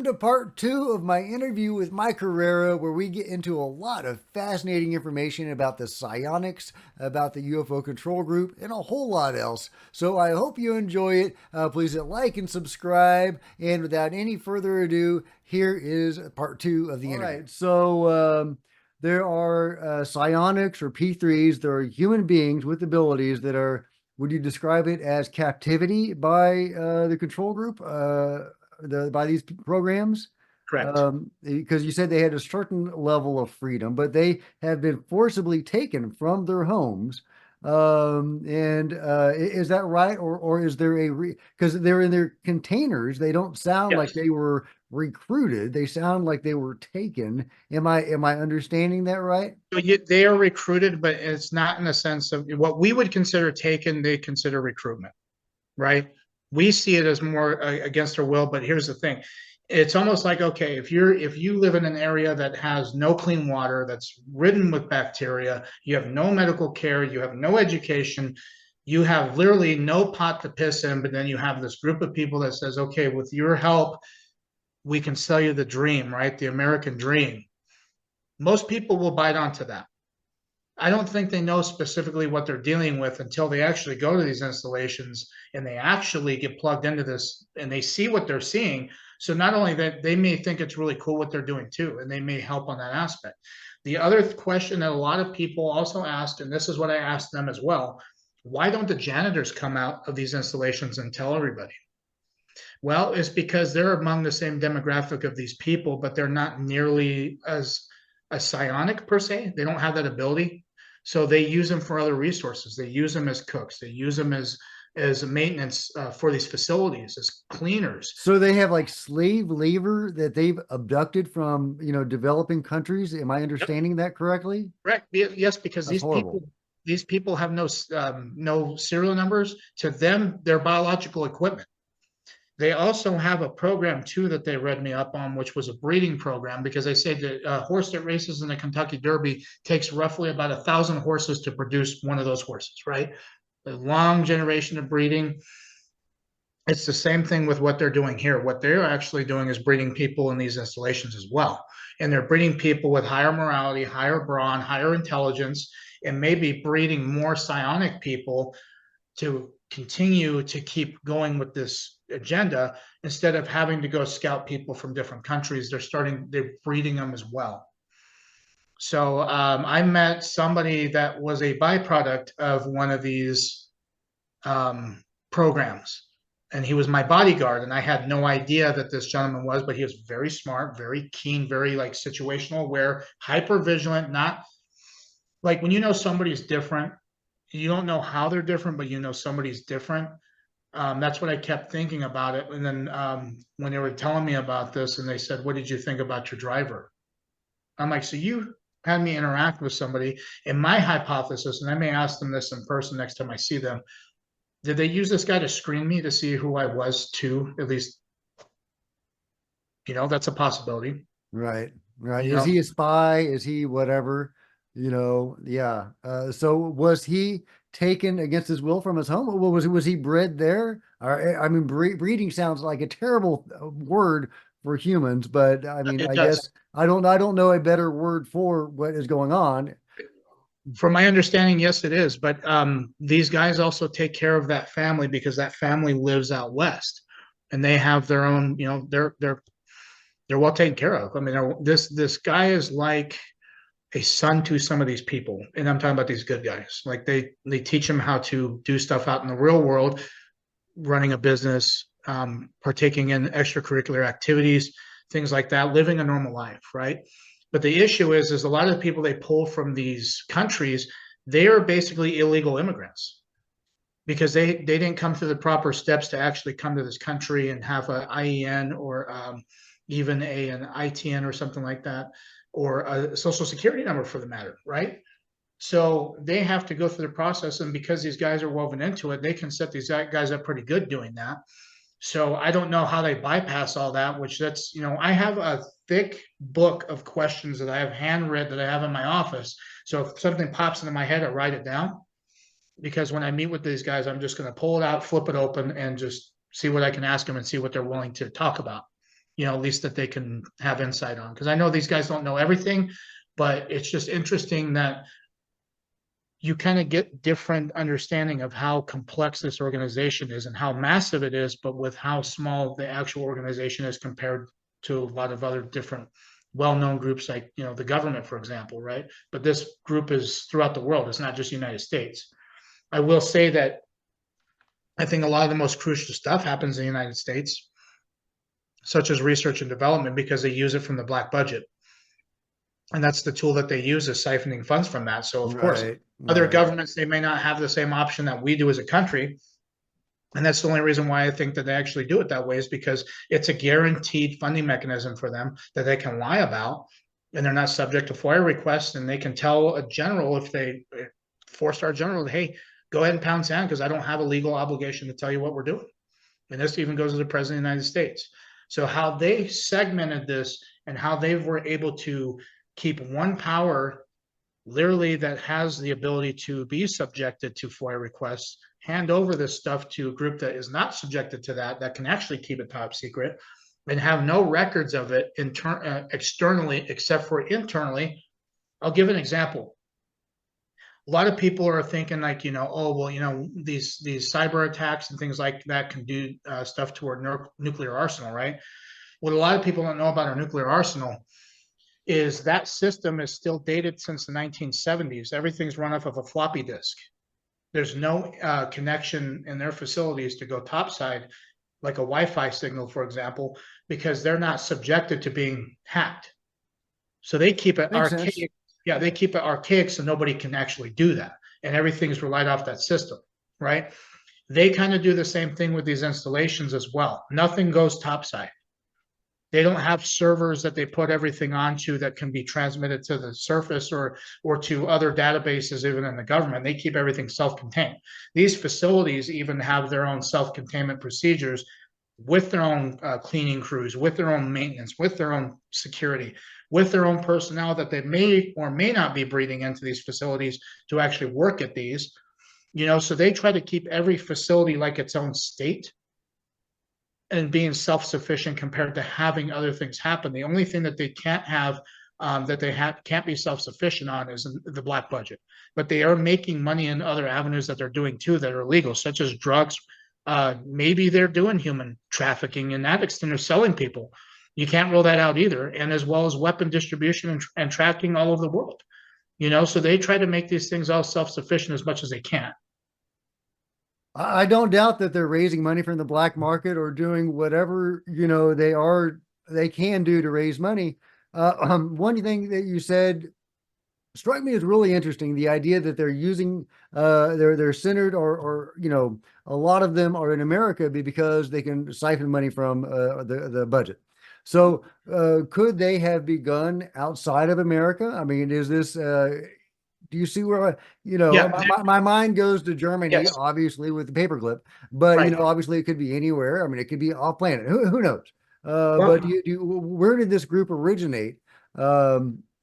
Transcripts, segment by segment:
to part two of my interview with Mike Herrera, where we get into a lot of fascinating information about the psionics, about the UFO control group, and a whole lot else. So I hope you enjoy it. Please hit like and subscribe. And without any further ado, here is part two of the interview. All right, so there are psionics or P3s. There are human beings with abilities that are, would you describe it as captivity by the control group? By these programs, Correct. because you said they had a certain level of freedom, but they have been forcibly taken from their homes. And is that right, or is there a because they're in their containers? They don't sound like Yes. they were recruited. They sound like they were taken. Am I understanding that right? So they are recruited, but it's not in the sense of what we would consider taken, they consider recruitment, right? We see it as more against their will, but here's the thing. It's almost like, okay, if you live in an area that has no clean water, that's ridden with bacteria, you have no medical care, you have no education, you have literally no pot to piss in, but then you have this group of people that says, okay, with your help, we can sell you the dream, right? The American dream. Most people will bite onto that. I don't think they know specifically what they're dealing with until they actually go to these installations and they actually get plugged into this and they see what they're seeing. So not only that, they may think it's really cool what they're doing too, and they may help on that aspect. The other question that a lot of people also ask, and this is what I asked them as well, why don't the janitors come out of these installations and tell everybody? Well, it's because they're among the same demographic of these people, but they're not nearly as psionic per se. They don't have that ability. So they use them for other resources. They use them as cooks. They use them as maintenance for these facilities, as cleaners. So they have like slave labor that they've abducted from, developing countries. Am I Yep. understanding that correctly? Correct. Yes, because That's horrible. these people have no serial numbers. To them, they're biological equipment. They also have a program too that they read me up on, which was a breeding program, because they say that a horse that races in the Kentucky Derby takes roughly about 1,000 horses to produce one of those horses, right? A long generation of breeding. It's the same thing with what they're doing here. What they're actually doing is breeding people in these installations as well. And they're breeding people with higher morality, higher brawn, higher intelligence, and maybe breeding more psionic people to continue to keep going with this agenda instead of having to go scout people from different countries. They're breeding them as well. So I met somebody that was a byproduct of one of these programs, and he was my bodyguard, and I had no idea that this gentleman was, but he was very smart, very keen, very like situational aware, hyper vigilant. Not like when you know somebody's different, you don't know how they're different, but you know somebody's different. That's what I kept thinking about it. And then when they were telling me about this, and they said, "What did you think about your driver?" I'm like, "So you had me interact with somebody?" And my hypothesis, and I may ask them this in person next time I see them, did they use this guy to screen me to see who I was too? At least, that's a possibility. Right, right. You Is know, he a spy? Is he whatever? Yeah. So was he taken against his will from his home? Or was he bred there? Or, I mean, breeding sounds like a terrible word for humans, but I mean, it I does. guess I don't know a better word for what is going on. From my understanding, yes, it is. But these guys also take care of that family because that family lives out west, and they have their own. They're well taken care of. I mean, this guy is like a son to some of these people, and I'm talking about these good guys. Like they teach them how to do stuff out in the real world, running a business, partaking in extracurricular activities, things like that, living a normal life, right? But the issue is a lot of the people they pull from these countries, they are basically illegal immigrants because they didn't come through the proper steps to actually come to this country and have an IEN or even an ITN or something like that, or a social security number for the matter, right? So they have to go through the process, and because these guys are woven into it, they can set these guys up pretty good doing that. So I don't know how they bypass all that, which I have a thick book of questions that I have handwritten that I have in my office. So if something pops into my head, I write it down, because when I meet with these guys, I'm just going to pull it out, flip it open, and just see what I can ask them and see what they're willing to talk about. at least that they can have insight on. Because I know these guys don't know everything, but it's just interesting that you kind of get different understanding of how complex this organization is and how massive it is, but with how small the actual organization is compared to a lot of other different well-known groups like, the government, for example, right? But this group is throughout the world. It's not just the United States. I will say that I think a lot of the most crucial stuff happens in the United States, such as research and development, because they use it from the black budget. And that's the tool that they use, is siphoning funds from that. So of course, Right, other right. governments, they may not have the same option that we do as a country. And that's the only reason why I think that they actually do it that way, is because it's a guaranteed funding mechanism for them that they can lie about, and they're not subject to FOIA requests, and they can tell a general, if they four-star general, hey, go ahead and pound sand because I don't have a legal obligation to tell you what we're doing. And this even goes to the president of the United States. So how they segmented this and how they were able to keep one power literally that has the ability to be subjected to FOIA requests, hand over this stuff to a group that is not subjected to that can actually keep it top secret and have no records of it externally, except for internally. I'll give an example. A lot of people are thinking like, oh, well, these cyber attacks and things like that can do stuff to our nuclear arsenal, right? What a lot of people don't know about our nuclear arsenal is that system is still dated since the 1970s. Everything's run off of a floppy disk. There's no connection in their facilities to go topside, like a Wi-Fi signal, for example, because they're not subjected to being hacked. So they keep it Makes sense. archaic. Yeah, they keep it archaic so nobody can actually do that. And everything's relied off that system, right? They kind of do the same thing with these installations as well. Nothing goes topside. They don't have servers that they put everything onto that can be transmitted to the surface or to other databases, even in the government. They keep everything self-contained. These facilities even have their own self-containment procedures with their own cleaning crews, with their own maintenance, with their own security, with their own personnel that they may or may not be breeding into these facilities to actually work at these. So they try to keep every facility like its own state and being self-sufficient compared to having other things happen. The only thing that they can't have, can't be self-sufficient on, is the black budget. But they are making money in other avenues that they're doing too that are illegal, such as drugs. Maybe they're doing human trafficking in that extent, of selling people. You can't rule that out either. And as well as weapon distribution and tracking all over the world. So they try to make these things all self-sufficient as much as they can. I don't doubt that they're raising money from the black market or doing whatever, they can do to raise money. One thing that you said struck me as really interesting, the idea that they're using, they're centered or, a lot of them are in America because they can siphon money from the budget. So could they have begun outside of America? I mean, is this, do you see where, Yeah. my mind goes to Germany, Yes. obviously with the paperclip, but, Right. obviously it could be anywhere. I mean, it could be off planet. Who knows? Well, But where did this group originate?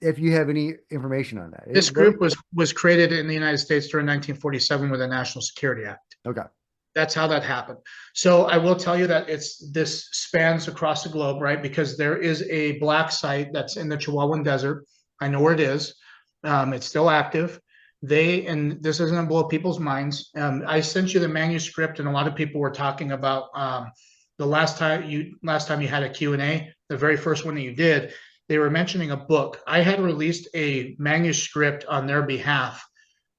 If you have any information on that. this group was created in the United States during 1947 with the National Security Act. Okay. That's how that happened. So I will tell you that this spans across the globe, right? Because there is a black site that's in the Chihuahuan Desert. I know where it is. It's still active. And this isn't gonna blow people's minds. I sent you the manuscript, and a lot of people were talking about the last time you had a Q&A, the very first one that you did. They were mentioning a book. I had released a manuscript on their behalf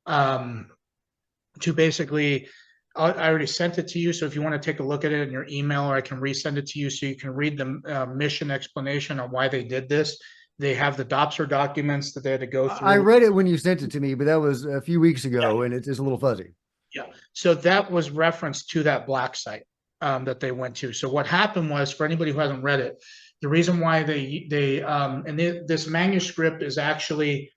to basically, I already sent it to you. So if you want to take a look at it in your email, or I can resend it to you so you can read the mission explanation on why they did this. They have the DOPSR documents that they had to go through. I read it when you sent it to me, but that was a few weeks ago, and it's a little fuzzy. Yeah. So that was referenced to that black site that they went to. So what happened was, for anybody who hasn't read it, the reason why this manuscript is actually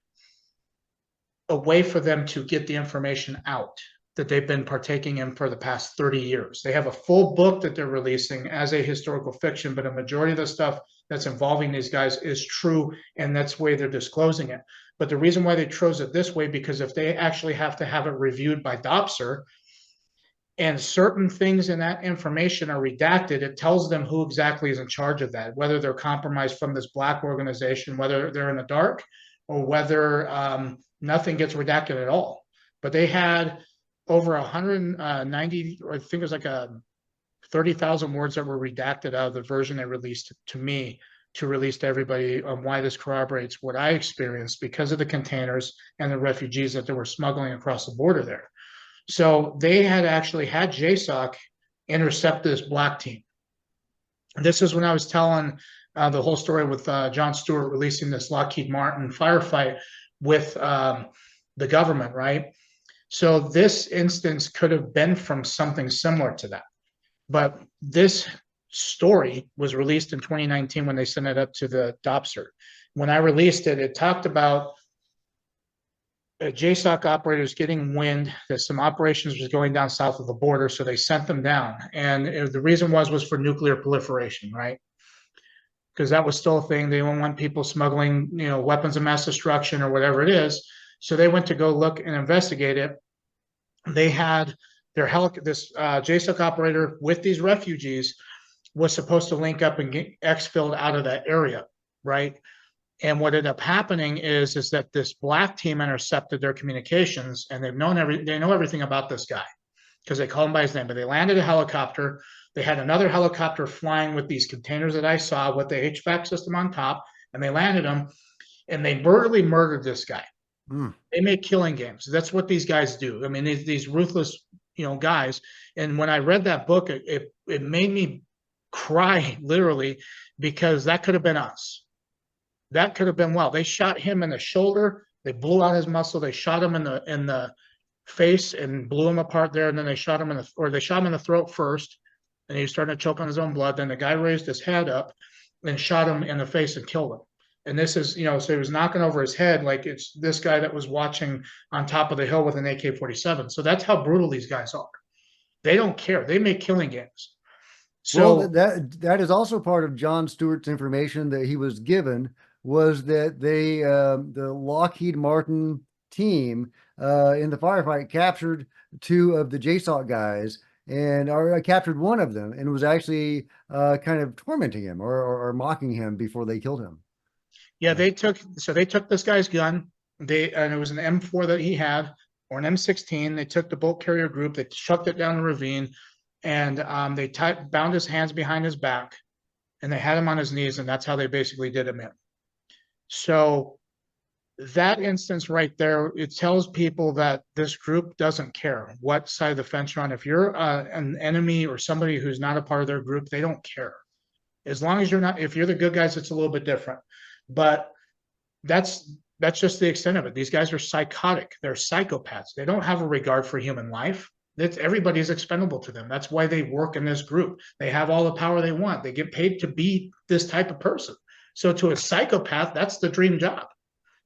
a way for them to get the information out that they've been partaking in for the past 30 years. They have a full book that they're releasing as a historical fiction, but a majority of the stuff that's involving these guys is true, and that's the way they're disclosing it. But the reason why they chose it this way, because if they actually have to have it reviewed by DOPSR, and certain things in that information are redacted, it tells them who exactly is in charge of that, whether they're compromised from this black organization, whether they're in the dark, or whether nothing gets redacted at all. But they had over 190, or I think it was like 30,000 words that were redacted out of the version they released to me to release to everybody on why this corroborates what I experienced because of the containers and the refugees that they were smuggling across the border there. So they had actually had JSOC intercept this black team. This is when I was telling the whole story with John Stewart releasing this Lockheed Martin firefight with the government, right? So this instance could have been from something similar to that. But this story was released in 2019 when they sent it up to the DOPSR. When I released it, it talked about JSOC operators getting wind that some operations was going down south of the border, so they sent them down. And the reason was for nuclear proliferation, right? Because that was still a thing. They don't want people smuggling, weapons of mass destruction or whatever it is. So they went to go look and investigate it. They had their this JSOC operator with these refugees was supposed to link up and get exfilled out of that area, right? And what ended up happening is that this black team intercepted their communications, and they know everything about this guy because they call him by his name. But they landed a helicopter. They had another helicopter flying with these containers that I saw with the HVAC system on top, and they landed them, and they brutally murdered this guy. They make killing games. That's what these guys do. I mean, these ruthless, guys. And when I read that book, it made me cry literally because that could have been us. That could have been they shot him in the shoulder. They blew out his muscle. They shot him in the face and blew him apart there. And then they shot him they shot him in the throat first, and he was starting to choke on his own blood. Then the guy raised his head up and shot him in the face and killed him. And this is, so he was knocking over his head like it's this guy that was watching on top of the hill with an AK-47. So that's how brutal these guys are. They don't care. They make killing games. So that is also part of John Stewart's information that he was given, was that they the Lockheed Martin team in the firefight captured 2 of the JSOC guys, and captured one of them, and was actually kind of tormenting him or mocking him before they killed him. Yeah, they took this guy's gun. And it was an M4 that he had, or an M16. They took the bolt carrier group, they chucked it down the ravine, and they bound his hands behind his back, and they had him on his knees, and that's how they basically did him in. So that instance right there, it tells people that this group doesn't care what side of the fence you're on. If you're an enemy or somebody who's not a part of their group, they don't care. As long as you're not, if you're the good guys, it's a little bit different. But that's just the extent of it. These guys are psychotic. They're psychopaths. They don't have a regard for human life. Everybody's expendable to them. That's why they work in this group. They have all the power they want. They get paid to be this type of person. So to a psychopath, that's the dream job.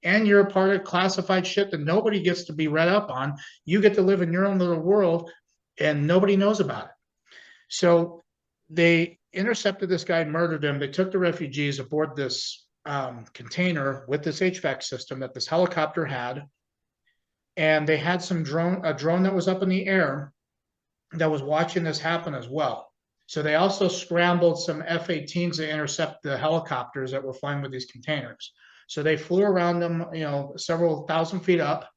And you're a part of classified shit that nobody gets to be read up on. You get to live in your own little world, and nobody knows about it. So they intercepted this guy, murdered him. They took the refugees aboard this container with this HVAC system that this helicopter had. And they had a drone that was up in the air that was watching this happen as well. So they also scrambled some F-18s to intercept the helicopters that were flying with these containers. So they flew around them, several thousand feet up,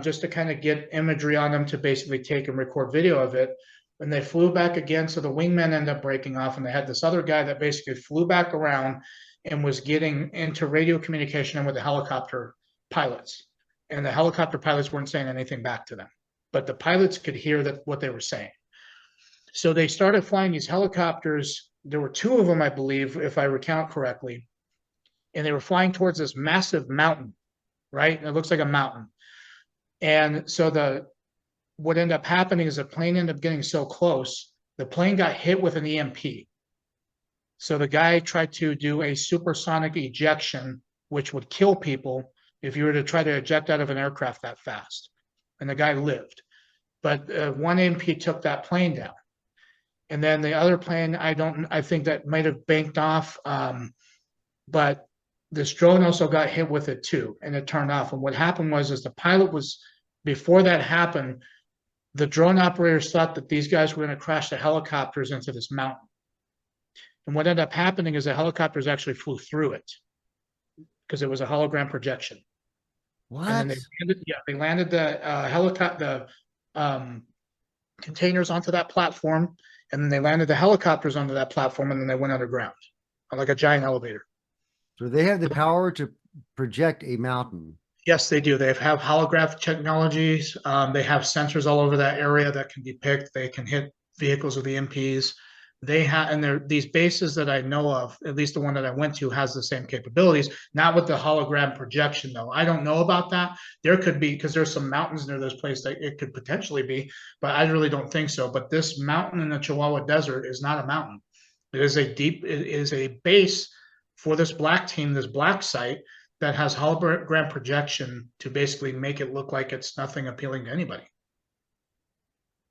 just to kind of get imagery on them to basically take and record video of it. And they flew back again, so the wingmen ended up breaking off, and they had this other guy that basically flew back around and was getting into radio communication with the helicopter pilots. And the helicopter pilots weren't saying anything back to them, but the pilots could hear what they were saying. So they started flying these helicopters. There were 2 of them, I believe, if I recount correctly, and they were flying towards this massive mountain, right? And it looks like a mountain. And so what ended up happening is the plane ended up getting so close, the plane got hit with an EMP. So the guy tried to do a supersonic ejection, which would kill people if you were to try to eject out of an aircraft that fast. And the guy lived. But one EMP took that plane down. And then the other plane, I think that might have banked off. But this drone also got hit with it too, and it turned off. And what happened was the pilot was, before that happened, The drone operators thought that these guys were going to crash the helicopters into this mountain. And what ended up happening is the helicopters actually flew through it because it was a hologram projection. And then What? they landed the helicopter, the containers onto that platform, and then they landed the helicopters onto that platform, and then they went underground, like a giant elevator. So they have the power to project a mountain. Yes, they do. They have holographic technologies. They have sensors all over that area that can depict. They can hit vehicles with EMPs. They have, and they're these bases that I know of. At least the one that I went to has the same capabilities. Not with the hologram projection, though. I don't know about that. There could be, because there's some mountains near this place that it could potentially be, but I really don't think so. But this mountain in the Chihuahua Desert is not a mountain. It is it is a base for this black team, this black site that has hologram projection to basically make it look like it's nothing appealing to anybody.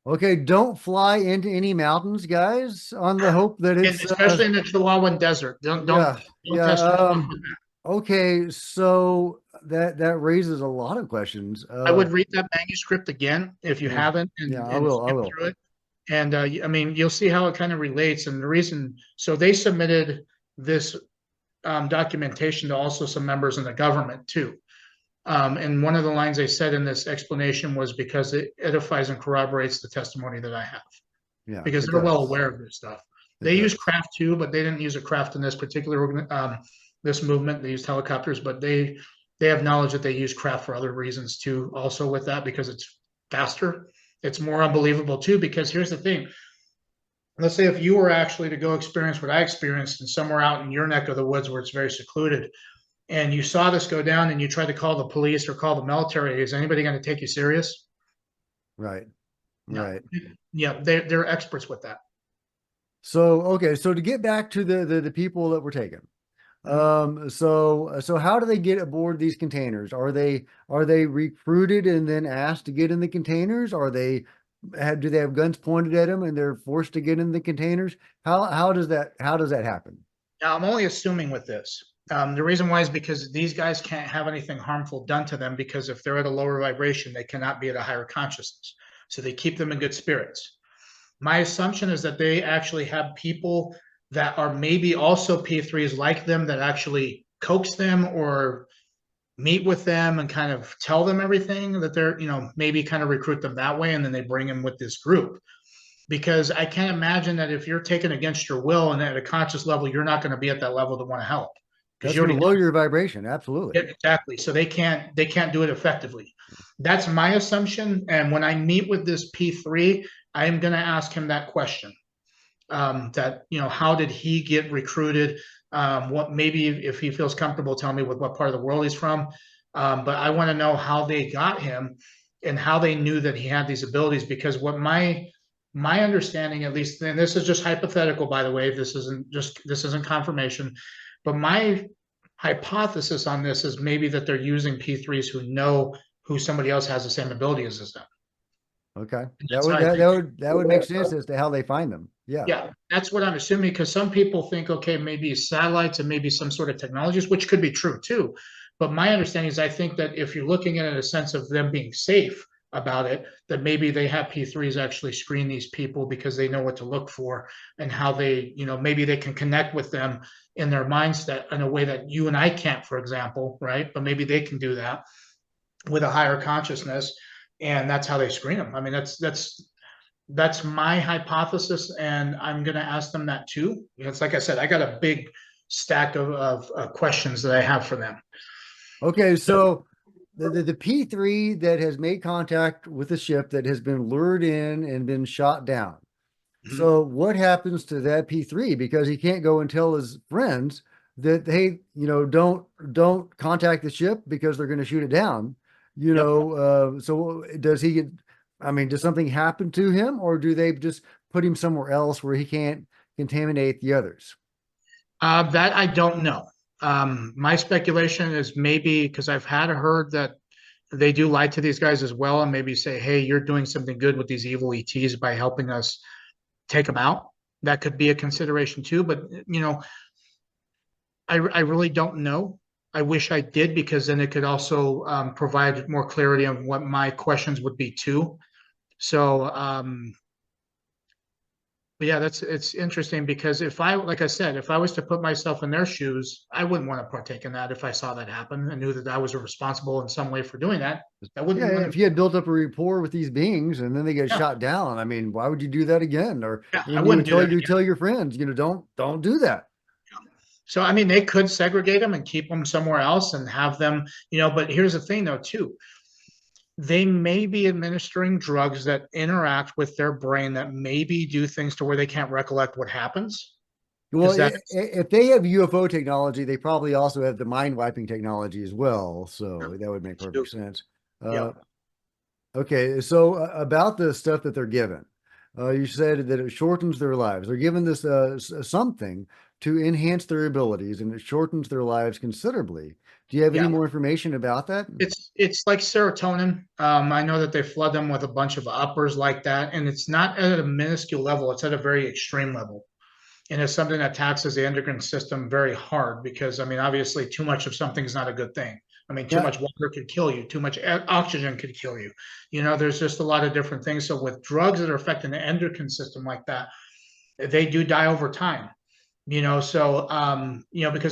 Okay, don't fly into any mountains, guys, on the hope that And it's especially in the Chihuahuan Desert. yeah, Don't yeah. test your luck with that. Okay, so that raises a lot of questions. I would read that manuscript again if you Yeah, haven't yeah, I and will, I skim will. through it. And I mean, you'll see how it kind of relates. And the reason, so they submitted this documentation to also some members in the government too. And one of the lines they said in this explanation was because it edifies and corroborates the testimony that I have, Yeah, because it they're well does. aware of this stuff. It They use does. craft too, but they didn't use a craft in this particular this movement. They used helicopters, but they have knowledge that they use craft for other reasons too, also with that, because it's faster. It's more unbelievable too, because here's the thing. Let's say if you were actually to go experience what I experienced and somewhere out in your neck of the woods where it's very secluded, and you saw this go down and you tried to call the police or call the military, is anybody going to take you serious? Right, No. right. Yeah, they're experts with that. So okay, so to get back to the people that were taken. Mhm. So how do they get aboard these containers? Are they recruited and then asked to get in the containers? Do they have guns pointed at them and they're forced to get in the containers? How does that happen? Now, I'm only assuming with this. The reason why is because these guys can't have anything harmful done to them, because if they're at a lower vibration, they cannot be at a higher consciousness. So they keep them in good spirits. My assumption is that they actually have people that are maybe also P3s like them that actually coax them or meet with them and kind of tell them everything that they're, maybe kind of recruit them that way. And then they bring them with this group. Because I can't imagine that if you're taken against your will and at a conscious level, you're not going to be at that level to want to help, because That's you going to already lower your vibration. Absolutely. know. Exactly. So they can't do it effectively. That's my assumption. And when I meet with this P3, I am going to ask him that question. That, how did he get recruited? What, maybe if he feels comfortable, tell me with what part of the world he's from. But I want to know how they got him and how they knew that he had these abilities, because what my understanding, at least, and this is just hypothetical, by the way, this isn't confirmation, but my hypothesis on this is maybe that they're using P3s who know who somebody else has the same abilities as them. Okay. That That's would how I that, think. that would make sense as to how they find them. Yeah. Yeah, that's what I'm assuming, because some people think, okay, maybe satellites and maybe some sort of technologies, which could be true too. But my understanding is I think that if you're looking at it in a sense of them being safe about it, that maybe they have P3s actually screen these people because they know what to look for and how they, maybe they can connect with them in their mindset in a way that you and I can't, for example, right? But maybe they can do that with a higher consciousness, and that's how they screen them. I mean, that's my hypothesis, and I'm going to ask them that too. It's like I said, I got a big stack of questions that I have for them. Okay. So, So the P3 that has made contact with the ship that has been lured in and been shot down. mhm. So what happens to that P3? Because he can't go and tell his friends that, hey, don't contact the ship because they're going to shoot it down. Yep. So does he get, I mean, does something happen to him, or do they just put him somewhere else where he can't contaminate the others? That I don't know. My speculation is maybe because I've heard that they do lie to these guys as well, and maybe say, "Hey, you're doing something good with these evil ETs by helping us take them out." That could be a consideration too. But I really don't know. I wish I did, because then it could also provide more clarity on what my questions would be too. So, but yeah, it's interesting because if I, like I said, if I was to put myself in their shoes, I wouldn't want to partake in that if I saw that happen and knew that I was responsible in some way for doing that. That Yeah, wouldn't, if you had built up a rapport with these beings and then they get yeah, shot down, I mean, why would you do that again? Or yeah, I and you wouldn't would do that. tell your friends, don't do that. So, I mean, they could segregate them and keep them somewhere else and have them, but here's the thing though, too. They may be administering drugs that interact with their brain that maybe do things to where they can't recollect what happens. Well, Is that if they have UFO technology, they probably also have the mind wiping technology as well. So that would make perfect sense. yeah, Uh, okay, so about the stuff that they're given, you said that it shortens their lives. They're given this something to enhance their abilities, and it shortens their lives considerably. Do you have any yeah. more information about that? It's like serotonin. I know that they flood them with a bunch of uppers like that, and it's not at a minuscule level. It's at a very extreme level, and it's something that taxes the endocrine system very hard because, I mean, obviously, too much of something is not a good thing. I mean, too Yeah. much water could kill you. Too much oxygen could kill you. There's just a lot of different things. So with drugs that are affecting the endocrine system like that, they do die over time. Because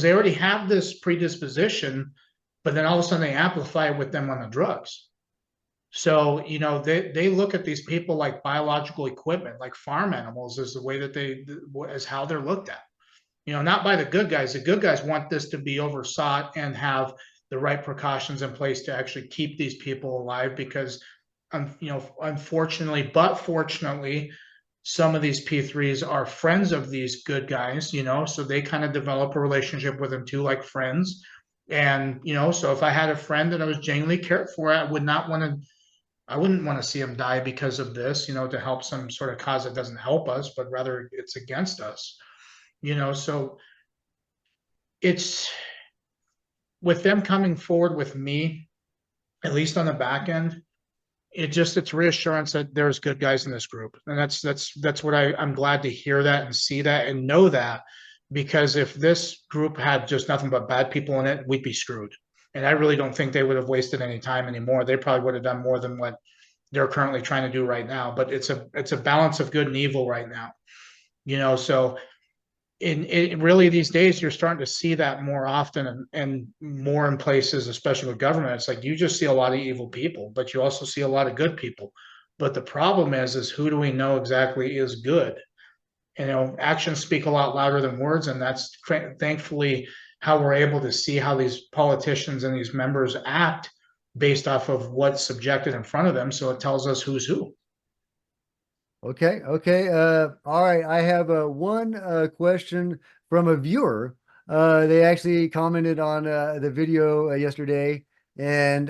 they already have this predisposition, but then all of a sudden they amplify it with them on the drugs. So, they look at these people like biological equipment, like farm animals, is the way that as how they're looked at. Not by the good guys. The good guys want this to be oversought and have the right precautions in place to actually keep these people alive because, unfortunately, but fortunately, some of these P3s are friends of these good guys, so they kind of develop a relationship with them too, like friends. And, so if I had a friend that I was genuinely cared for, I wouldn't want to see him die because of this, to help some sort of cause that doesn't help us, but rather it's against us, so it's with them coming forward with me, at least on the back end, it's reassurance that there's good guys in this group, and that's what I'm glad to hear that and see that and know that, because if this group had just nothing but bad people in it, we'd be screwed. And I really don't think they would have wasted any time anymore. They probably would have done more than what they're currently trying to do right now. But it's a balance of good and evil right now, So in really these days you're starting to see that more often and more in places, especially with government. It's like you just see a lot of evil people, but you also see a lot of good people. But the problem is who do we know exactly is good? Actions speak a lot louder than words, and that's thankfully how we're able to see how these politicians and these members act based off of what's subjected in front of them. So it tells us who's who. Okay. Okay. All right. I have one question from a viewer. They actually commented on the video yesterday, and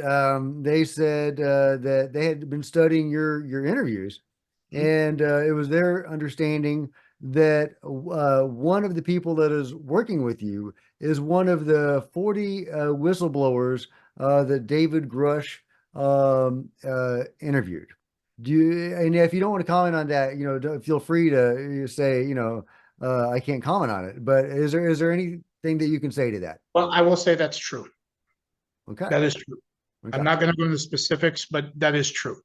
they said that they had been studying your interviews, and it was their understanding that one of the people that is working with you is one of the 40 whistleblowers that David Grush interviewed. And if you don't want to comment on that, feel free to say, I can't comment on it. But is there anything that you can say to that? Well, I will say that's true. Okay. That is true. I'm Okay. not going to go into specifics, but that is true.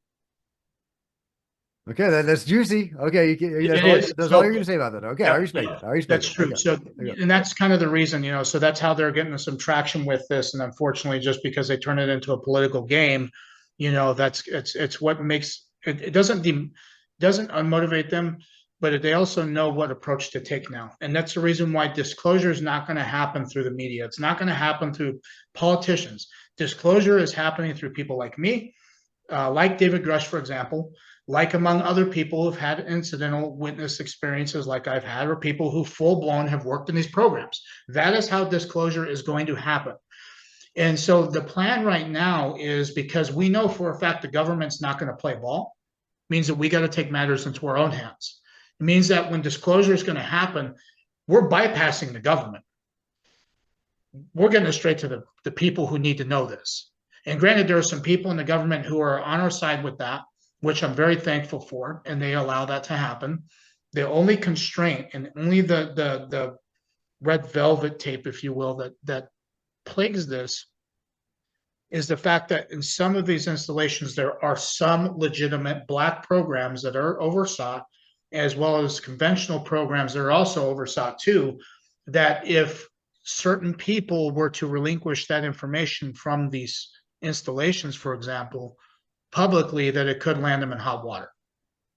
Okay. That's juicy. Okay. It is. That's all So you're going to say about that. Okay. I yeah, respect it. I respect that's it. true. Okay. So, Okay. and that's kind of the reason, so that's how they're getting some traction with this. And unfortunately, just because they turn it into a political game, it's what makes it doesn't unmotivate them, but they also know what approach to take now. And that's the reason why disclosure is not going to happen through the media. It's not going to happen through politicians. Disclosure is happening through people like me, like David Grush, for example, like among other people who've had incidental witness experiences like I've had, or people who full blown have worked in these programs. That is how disclosure is going to happen. And so the plan right now is, because we know for a fact the government's not going to play ball, means that we got to take matters into our own hands. It means that when disclosure is going to happen, we're bypassing the government. We're getting straight to the people who need to know this. And granted, there are some people in the government who are on our side with that, which I'm very thankful for, and they allow that to happen. The only constraint and only the red velvet tape, if you will, that plagues this is the fact that in some of these installations, there are some legitimate black programs that are oversaw, as well as conventional programs that are also oversaw too, that if certain people were to relinquish that information from these installations, for example, publicly, that it could land them in hot water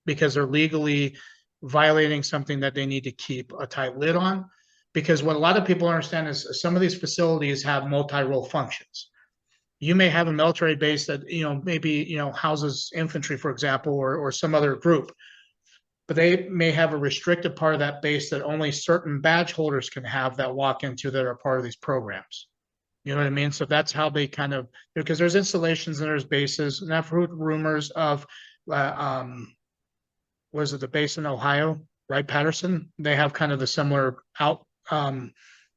because they're legally violating something that they need to keep a tight lid on. Because what a lot of people understand is some of these facilities have multi-role functions. You may have a military base that, maybe, houses infantry, for example, or some other group, but they may have a restricted part of that base that only certain badge holders can have that walk into that are part of these programs. You know what I mean? So that's how they kind of, because there's installations and there's bases, and I've heard rumors of, was it the base in Ohio, right? Patterson, they have kind of the similar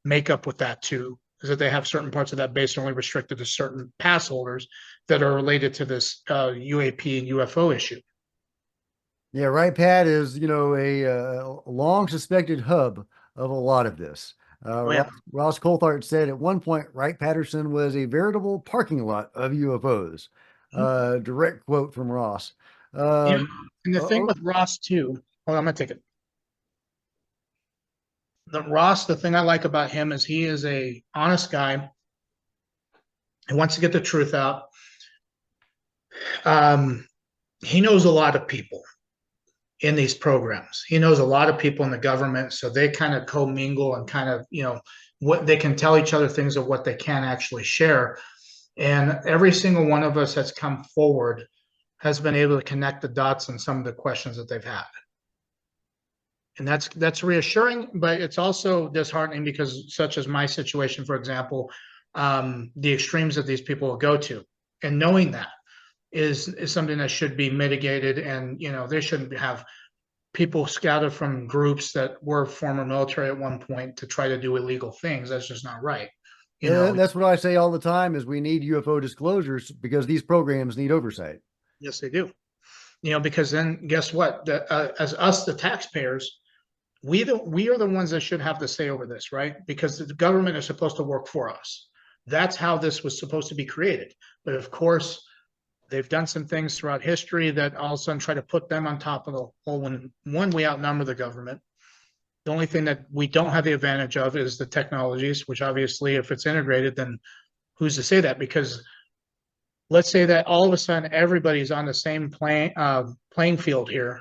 makeup with that too, is that they have certain parts of that base only restricted to certain pass holders that are related to this UAP and UFO issue. Yeah, Right Pad is, a long suspected hub of a lot of this. Oh yeah. Ross Coulthart said at one point, Wright Patterson was a veritable parking lot of UFOs. Direct quote from Ross. Yeah. Um, And the thing oh, with Ross too, well, I'm gonna take it. The thing I like about him is he is a honest guy. He wants to get the truth out. Um, he knows a lot of people in these programs. He knows a lot of people in the government, so they kind of commingle and kind of, what they can tell each other things of what they can actually share. And every single one of us that's come forward has been able to connect the dots on some of the questions that they've had. And that's reassuring, but it's also disheartening because, such as my situation, for example, the extremes that these people will go to, and knowing that is something that should be mitigated. And they shouldn't have people scattered from groups that were former military at one point to try to do illegal things. That's just not right. You yeah, know, that's what I say all the time is we need UFO disclosures because these programs need oversight. yes, they do. Because then guess what? As us, the taxpayers, we are the ones that should have the say over this, right? Because the government is supposed to work for us. That's how this was supposed to be created. But of course, they've done some things throughout history that all of a sudden try to put them on top of the whole. When one, we outnumber the government. The only thing that we don't have the advantage of is the technologies, which obviously, if it's integrated, then who's to say that? Because let's say that all of a sudden everybody's on the same playing field here.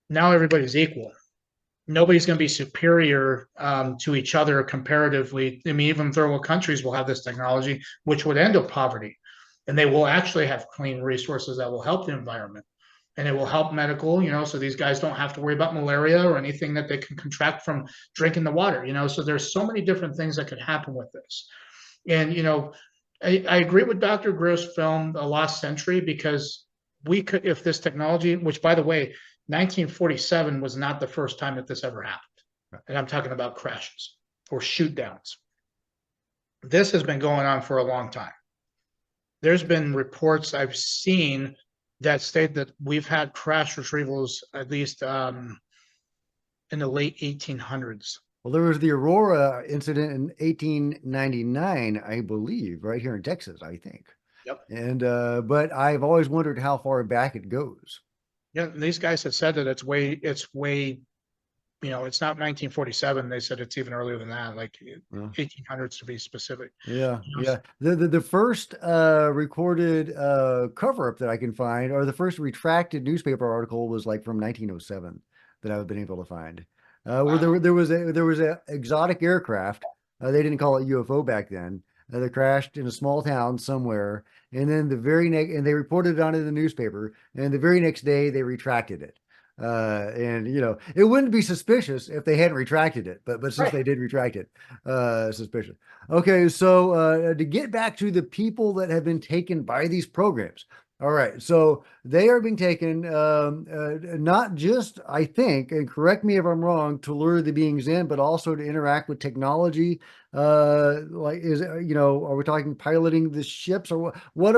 Now everybody's equal. Nobody's going to be superior to each other comparatively. I mean, even third world countries will have this technology, which would end up poverty, and they will actually have clean resources that will help the environment, and it will help medical. So these guys don't have to worry about malaria or anything that they can contract from drinking the water. So there's so many different things that could happen with this, and I agree with Dr. Gross' film, The Lost Century, because we could, if this technology, which by the way, 1947 was not the first time that this ever happened. And I'm talking about crashes or shoot downs. This has been going on for a long time. There's been reports I've seen that state that we've had crash retrievals at least in the late 1800s. Well, there was the Aurora incident in 1899, I believe, right here in Texas, I think. Yep. And but I've always wondered how far back it goes. Yeah, these guys have said that it's way, it's not 1947. They said it's even earlier than that, like 1800s to be specific. Yeah, yeah. The first recorded cover up that I can find, or the first retracted newspaper article, was like from 1907 that I've been able to find. Where Wow. there was a exotic aircraft. They didn't call it UFO back then. That crashed in a small town somewhere, and then and they reported it onto the newspaper, and the very next day they retracted it. And it wouldn't be suspicious if they hadn't retracted it, but since Right. they did retract it, suspicious. Okay, so to get back to the people that have been taken by these programs. All right, so they are being taken not just, I think, and correct me if I'm wrong, to lure the beings in, but also to interact with technology. Like, are we talking piloting the ships, or what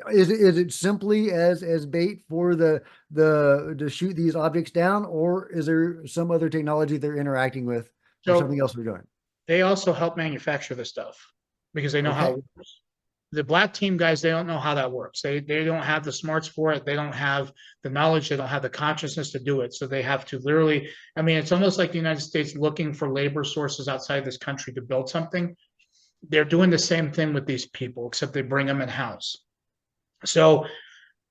is it simply as bait for the to shoot these objects down, or is there some other technology they're interacting with, or something So else they're doing? they also help manufacture this stuff because they know how Okay. it works. the black team guys, they don't know how that works. They don't have the smarts for it. They don't have the knowledge. They don't have the consciousness to do it. So they have to literally, I mean, it's almost like the United States looking for labor sources outside this country to build something. They're doing the same thing with these people, except they bring them in house. So,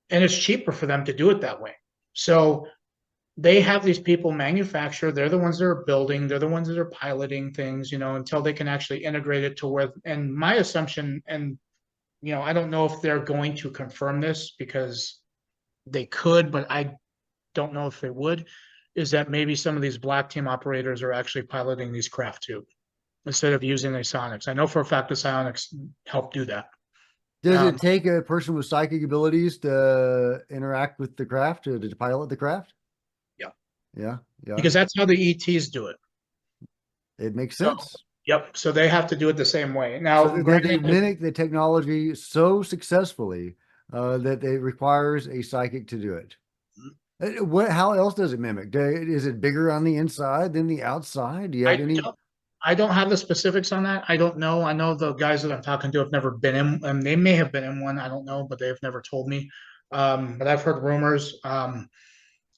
and it's cheaper for them to do it that way. So they have these people manufacture. They're the ones that are building. They're the ones that are piloting things, you know, until they can actually integrate it to where. And my assumption, and you know, I don't know if they're going to confirm this because they could, but I don't know if they would, is that maybe some of these black team operators are actually piloting these craft too, instead of using the psionics. I know for a fact the psionics help do that. Does it Um, take a person with psychic abilities to interact with the craft, to pilot the craft? yeah, Yeah, yeah. because that's how the ETs do it. It makes So, sense. yep. So they have to do it the same way. So Now, they granted, mimic the technology so successfully that it requires a psychic to do it. What? How else does it mimic? Is it bigger on the inside than the outside? Do you have I any? don't, I don't have the specifics on that. I don't know. I know the guys that I'm talking to have never been in, and they may have been in one. I don't know, but they've never told me. But I've heard rumors.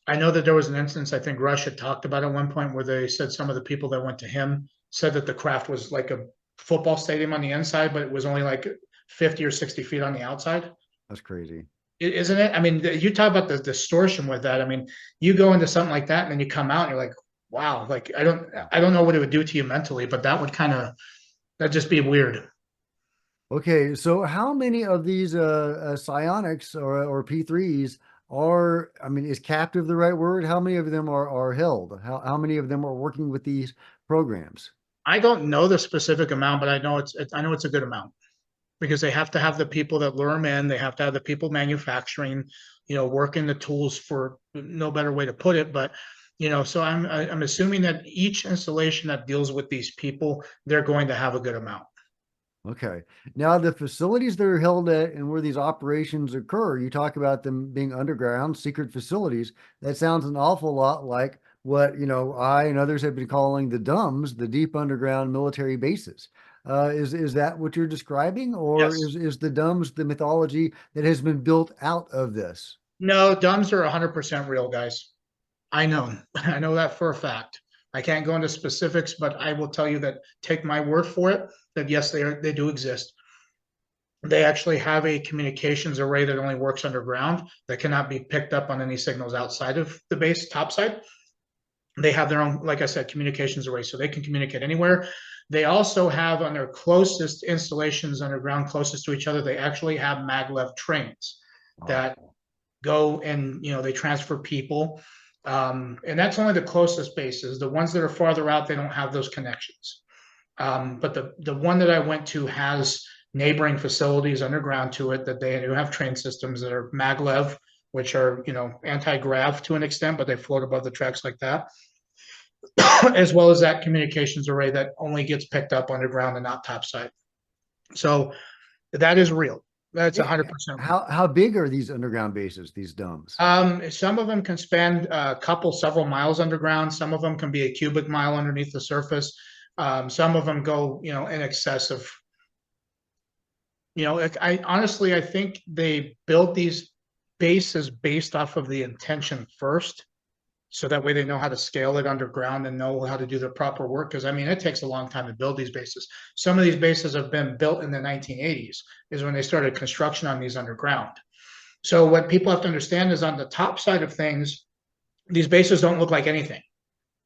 I know that there was an instance, I think Rush had talked about at one point where they said some of the people that went to him said that the craft was like a football stadium on the inside, but it was only like 50 or 60 feet on the outside. That's crazy. Isn't it? I mean, you talk about the distortion with that. I mean, you go into something like that and then you come out and you're like, wow, like I don't know what it would do to you mentally, but that would kind of, that'd just be weird. Okay, so how many of these psionics or P3s are, I mean, is captive the right word? How many of them are held? How many of them are working with these programs? I don't know the specific amount, but I know it's a good amount because they have to have the people that lure them in. They have to have the people manufacturing, you know, working the tools, for no better way to put it. But, you know, so I'm assuming that each installation that deals with these people, they're going to have a good amount. Okay. Now, the facilities that are held at and where these operations occur, you talk about them being underground, secret facilities. That sounds an awful lot like what, I and others have been calling the DUMBs, the deep underground military bases. Is that what you're describing, or Yes. is the DUMBs the mythology that has been built out of this? No, DUMBs are 100% real, guys. I know. I know that for a fact. I can't go into specifics, but I will tell you that, take my word for it, that yes, they do exist. They actually have a communications array that only works underground, that cannot be picked up on any signals outside of the base topside. They have their own, like I said, communications array, so they can communicate anywhere. They also have, on their closest installations underground, closest to each other, they actually have maglev trains that Oh, go and, you know, they transfer people. And that's only the closest bases. The ones that are farther out, they don't have those connections. But the one that I went to has neighboring facilities underground to it that they do have train systems that are maglev, which are, you know, anti-grav to an extent, but they float above the tracks like that, as well as that communications array that only gets picked up underground and not topside. So that is real. That's hey, 100% real. how big are these underground bases, these DUMBs? Some of them can span several miles underground. Some of them can be a cubic mile underneath the surface. Some of them go, you know, in excess of, you know, I honestly, I think they build these bases based off of the intention first. So that way they know how to scale it underground and know how to do the proper work. Because I mean, it takes a long time to build these bases. Some of these bases have been built in the 1980s, is when they started construction on these underground. So what people have to understand is, on the top side of things, these bases don't look like anything.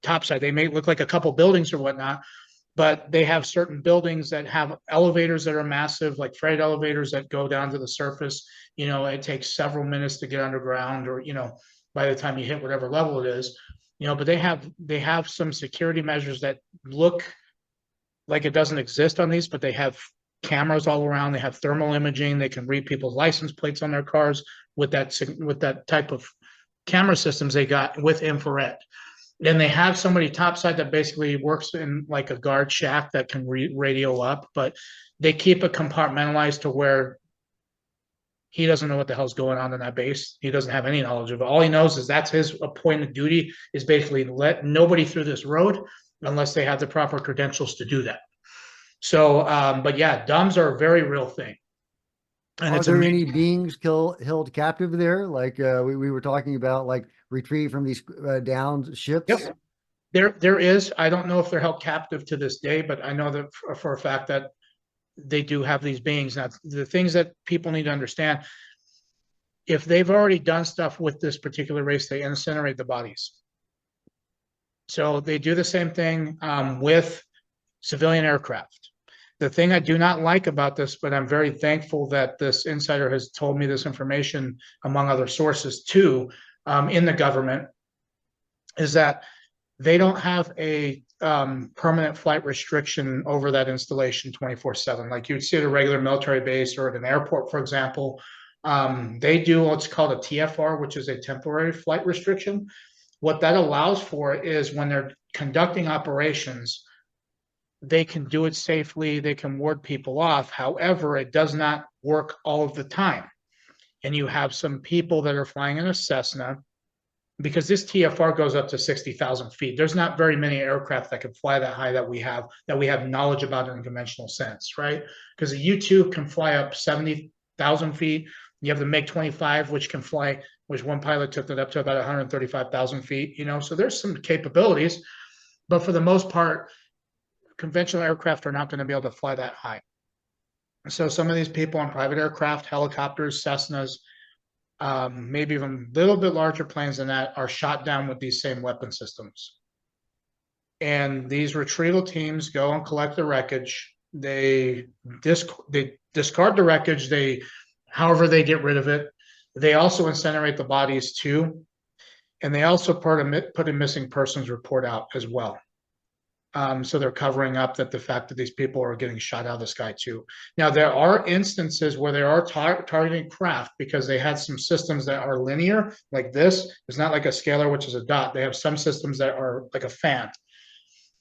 Top side, they may look like a couple buildings or whatnot, but they have certain buildings that have elevators that are massive, like freight elevators that go down to the surface. You know, it takes several minutes to get underground, or, you know, by the time you hit whatever level it is, you know, but they have some security measures that look like it doesn't exist on these, but they have cameras all around. They have thermal imaging. They can read people's license plates on their cars with that type of camera systems they got with infrared. Then they have somebody topside that basically works in like a guard shack that can radio up, but they keep it compartmentalized to where he doesn't know what the hell's going on in that base. He doesn't have any knowledge of it. All he knows is that's his appointed duty, is basically let nobody through this road unless they have the proper credentials to do that. So, but yeah, DUMBs are a very real thing. And Are it's there amazing. any beings held captive there? Like we were talking about, like retrieved from these downed ships? Yep. There is. I don't know if they're held captive to this day, but I know that for a fact that they do have these beings. Now, the things that people need to understand, if they've already done stuff with this particular race, they incinerate the bodies. So they do the same thing with civilian aircraft. The thing I do not like about this, but I'm very thankful that this insider has told me this information, among other sources too, in the government, is that they don't have a permanent flight restriction over that installation 24/7, like you would see at a regular military base or at an airport, for example. They do what's called a TFR, which is a temporary flight restriction. What that allows for is when they're conducting operations, they can do it safely, they can ward people off. However, it does not work all of the time. And you have some people that are flying in a Cessna, because this TFR goes up to 60,000 feet. There's not very many aircraft that can fly that high that we have knowledge about in a conventional sense, right? Because the U-2 can fly up 70,000 feet. You have the MiG-25, which can fly, which one pilot took it up to about 135,000 feet, so there's some capabilities, but for the most part, conventional aircraft are not going to be able to fly that high. So some of these people on private aircraft, helicopters, Cessnas, maybe even a little bit larger planes than that, are shot down with these same weapon systems. And these retrieval teams go and collect the wreckage. They discard the wreckage. However they get rid of it. They also incinerate the bodies too, and they also put a missing persons report out as well. So they're covering up the fact that these people are getting shot out of the sky too. Now, there are instances where they are targeting craft because they had some systems that are linear, like this. It's not like a scalar, which is a dot. They have some systems that are like a fan.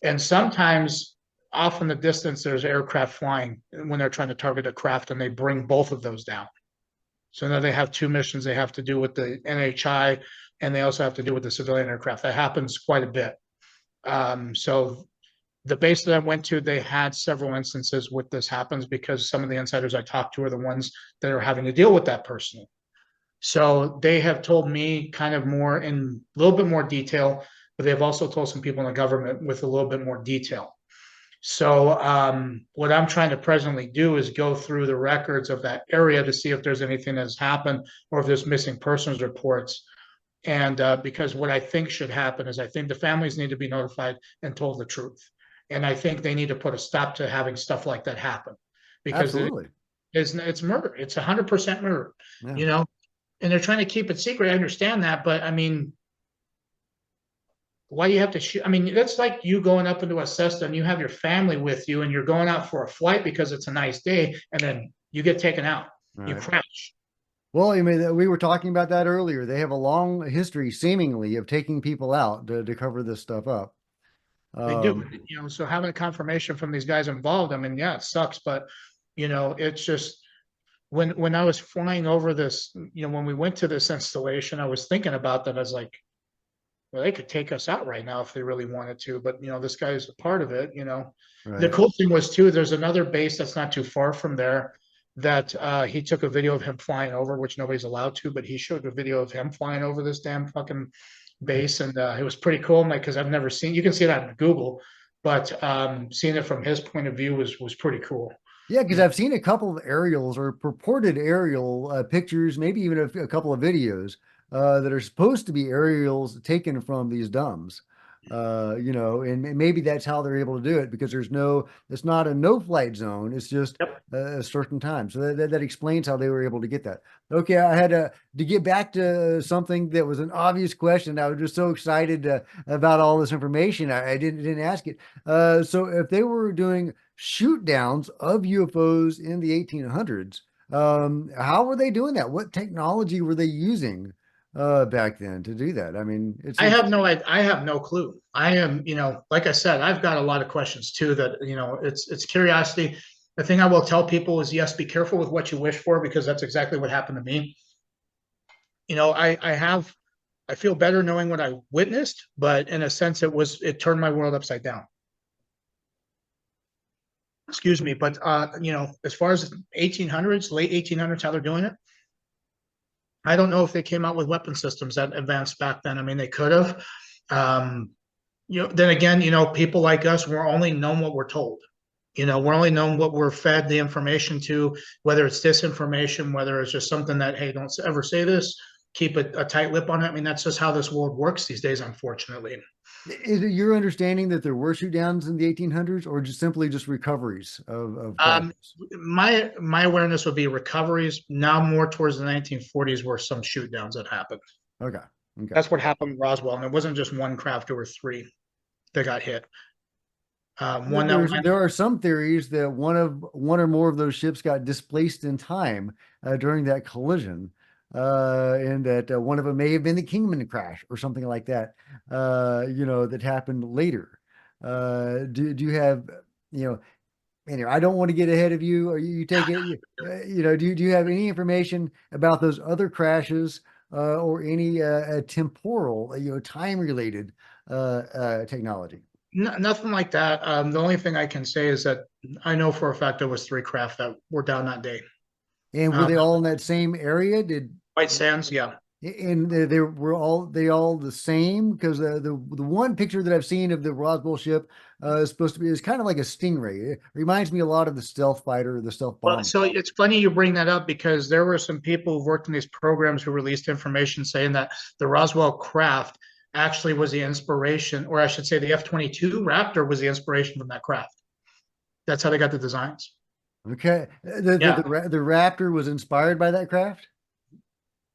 And sometimes off in the distance, there's aircraft flying when they're trying to target a craft, and they bring both of those down. So now they have two missions they have to do with the NHI, and they also have to do with the civilian aircraft. That happens quite a bit. So the base that I went to, they had several instances with this happens because some of the insiders I talked to are the ones that are having to deal with that personally. So they have told me kind of more in a little bit more detail, but they've also told some people in the government with a little bit more detail. So what I'm trying to presently do is go through the records of that area to see if there's anything that's happened or if there's missing persons reports. And because what I think should happen is I think the families need to be notified and told the truth. And I think they need to put a stop to having stuff like that happen, because Absolutely. it's murder. It's 100% murder, Yeah. you know, and they're trying to keep it secret. I understand that, but I mean, why do you have to shoot? I mean, that's like you going up into a Cessna and you have your family with you and you're going out for a flight because it's a nice day, and then you get taken out, All you right. crash. Well, I mean, we were talking about that earlier. They have a long history, seemingly, of taking people out to cover this stuff up. They do, Um, so having a confirmation from these guys involved, I mean, yeah, it sucks, but it's just when I was flying over this, when we went to this installation, I was thinking about that. I was like, well, they could take us out right now if they really wanted to, but this guy is a part of it. The right. cool thing was too, there's another base that's not too far from there that he took a video of him flying over, which nobody's allowed to, but he showed a video of him flying over this damn fucking base, and it was pretty cool, like, because I've never seen. You can see that on Google, but seeing it from his point of view was pretty cool. Yeah, because Yeah. I've seen a couple of aerials or purported aerial pictures, maybe even a couple of videos that are supposed to be aerials taken from these dumbs. And maybe that's how they're able to do it because it's not a no flight zone. It's just Yep. a certain time. So that explains how they were able to get that. Okay, I had to get back to something that was an obvious question. I was just so excited about all this information. I didn't ask it. So if they were doing shoot downs of UFOs in the 1800s. How were they doing that? What technology were they using back then to do that? I mean, it's I have no clue. I am, like I said, I've got a lot of questions too that, it's curiosity. The thing I will tell people is, yes, be careful with what you wish for, because that's exactly what happened to me. I feel better knowing what I witnessed, but in a sense, it turned my world upside down. excuse me, but as far as 1800s, late 1800s, how they're doing it, I don't know if they came out with weapon systems that advanced back then. I mean, they could have. Um, then again, people like us, we're only known what we're told. We're only known what we're fed the information to, whether it's disinformation, whether it's just something that, hey, don't ever say this, keep a tight lip on it. I mean, that's just how this world works these days, unfortunately. Is it your understanding that there were shoot downs in the 1800s, or just simply just recoveries of Um, crashes? my awareness would be recoveries. Now more towards the 1940s, were some shoot downs that happened. Okay. Okay. That's what happened in Roswell, and it wasn't just one craft; there were three that got hit. One that went. There are some theories that one or more of those ships got displaced in time during that collision, and that one of them may have been the Kingman crash or something like that. That happened later. Do you have you know? Anyway, I don't want to get ahead of you. Or you take it. Do you have any information about those other crashes or any temporal, time related technology? Nothing like that. The only thing I can say is that I know for a fact there was three craft that were down that day. And were Um, they all in that same area? White Sands, yeah. And they were all the same? Because the one picture that I've seen of the Roswell ship is supposed to be is kind of like a stingray. It reminds me a lot of the stealth fighter, the stealth Well, bomber. so it's funny you bring that up because there were some people who worked in these programs who released information saying that the Roswell craft actually was the inspiration, or I should say the F-22 Raptor was the inspiration from that craft. That's how they got the designs. Okay, Yeah. the Raptor was inspired by that craft.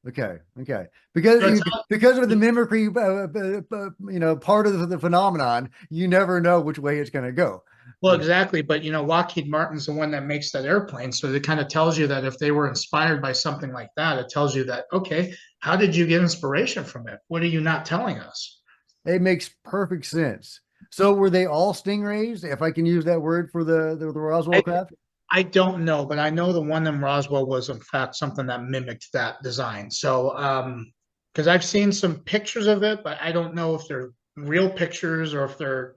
Okay, okay, So it's, because of the mimicry, part of the phenomenon, you never know which way it's going to go. well, exactly. But Lockheed Martin's the one that makes that airplane. So it kind of tells you that if they were inspired by something like that, it tells you that, okay, how did you get inspiration from it? What are you not telling us? It makes perfect sense. So were they all stingrays, if I can use that word for the Roswell I, craft? I don't know, but I know the one in Roswell was in fact something that mimicked that design. So, because I've seen some pictures of it, but I don't know if they're real pictures or if they're,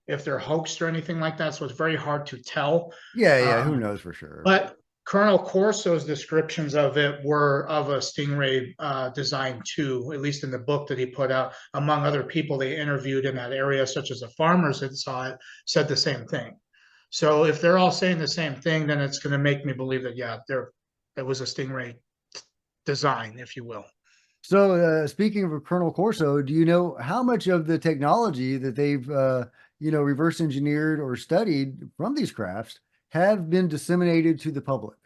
if they're hoaxed or anything like that. So it's very hard to tell. Yeah, yeah, who Um, knows for sure. but Colonel Corso's descriptions of it were of a Stingray design too, at least in the book that he put out. Among other people they interviewed in that area, such as the farmers that saw it, said the same thing. So if they're all saying the same thing, then it's going to make me believe that yeah, it was a Stingray design, if you will. So, speaking of Colonel Corso, do you know how much of the technology that they've, reverse engineered or studied from these crafts have been disseminated to the public?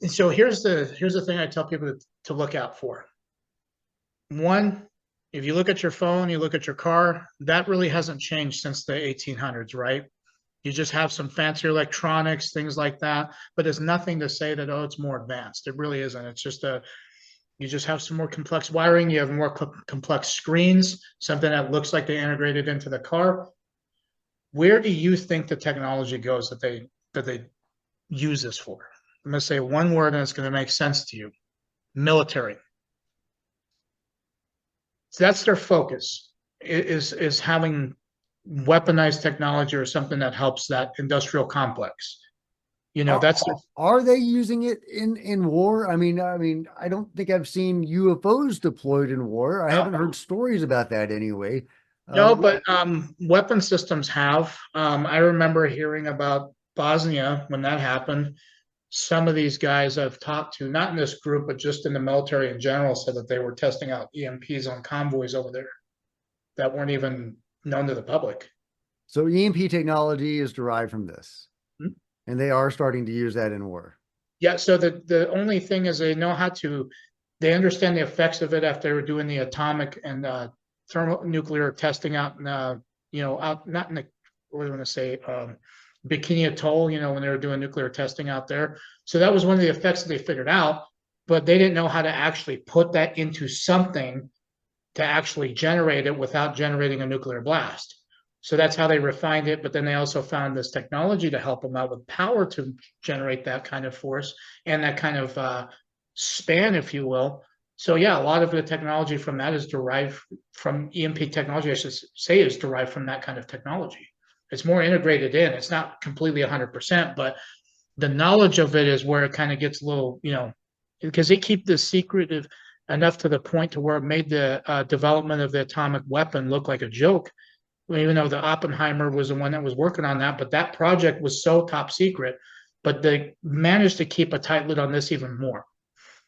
So here's the thing I tell people to look out for. One, if you look at your phone, you look at your car, that really hasn't changed since the 1800s, right? You just have some fancy electronics, things like that, but it's nothing to say that, oh, it's more advanced. It really isn't. It's just you just have some more complex wiring. You have more complex screens, something that looks like they integrated into the car. Where do you think the technology goes that they use this for? I'm going to say one word and it's going to make sense to you. Military. So that's their focus is having weaponized technology or something that helps that industrial complex. Are, That's are they using it in war? I mean, I don't think I've seen UFOs deployed in war. I haven't heard stories about that anyway. Uh, no, but weapon systems have. I remember hearing about Bosnia when that happened. Some of these guys I've talked to, not in this group, but just in the military in general, said that they were testing out EMPs on convoys over there that weren't even known to the public. so EMP technology is derived from this, Hmm? and they are starting to use that in war. Yeah, so the only thing is they know how to, they understand the effects of it after they were doing the atomic and thermonuclear testing out in, out not in the, what do I want to say, Bikini Atoll, when they were doing nuclear testing out there. So that was one of the effects that they figured out, but they didn't know how to actually put that into something to actually generate it without generating a nuclear blast. So that's how they refined it. But then they also found this technology to help them out with power to generate that kind of force and that kind of span, if you will. So yeah, a lot of the technology from that is derived from EMP technology. I should say is derived from that kind of technology. It's more integrated in. It's not completely 100%, but the knowledge of it is where it kind of gets a little, because they keep this secretive enough to the point to where it made the development of the atomic weapon look like a joke. Even though the Oppenheimer was the one that was working on that, but that project was so top secret. But they managed to keep a tight lid on this even more.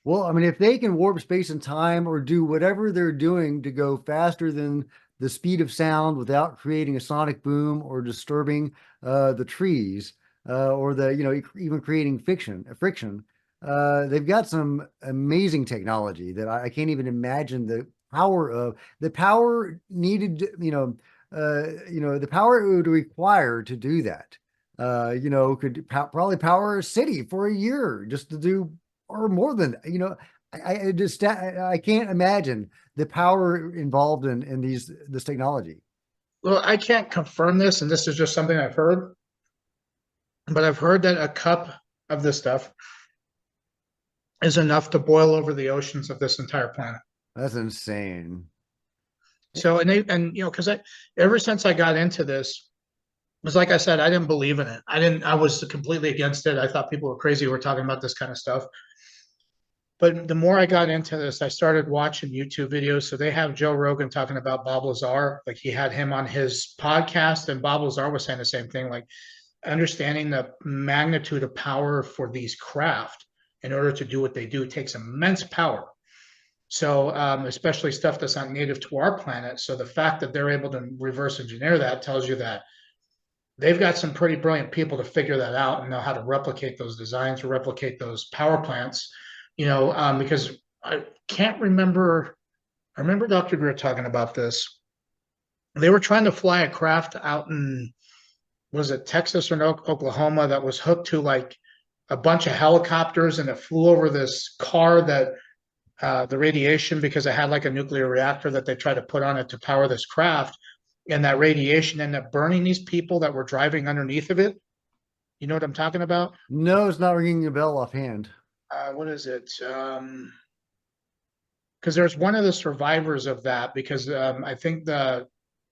Well, I mean, if they can warp space and time or do whatever they're doing to go faster than the speed of sound without creating a sonic boom or disturbing the trees or the, even creating friction, they've got some amazing technology that I can't even imagine the power needed, the power it would require to do that. Could probably power a city for a year just to do or more than I can't imagine the power involved in this technology. Well, I can't confirm this, and this is just something I've heard, but I've heard that a cup of this stuff is enough to boil over the oceans of this entire planet. That's insane. So, because ever since I got into this, it was like I said, I didn't believe in it. I was completely against it. I thought people were crazy who were talking about this kind of stuff. But the more I got into this, I started watching YouTube videos. So they have Joe Rogan talking about Bob Lazar. Like he had him on his podcast, and Bob Lazar was saying the same thing, like understanding the magnitude of power for these craft in order to do what they do takes immense power. So, especially stuff that's not native to our planet. So the fact that they're able to reverse engineer that tells you that they've got some pretty brilliant people to figure that out and know how to replicate those designs or replicate those power plants, because I can't remember. I remember Dr. Greer talking about this. They were trying to fly a craft out in, was it Texas or Oklahoma, that was hooked to like a bunch of helicopters, and it flew over this car that the radiation, because it had like a nuclear reactor that they tried to put on it to power this craft, and that radiation ended up burning these people that were driving underneath of it. You know what I'm talking about? No, it's not ringing a bell offhand. What is it? Because there's one of the survivors of that, because I think that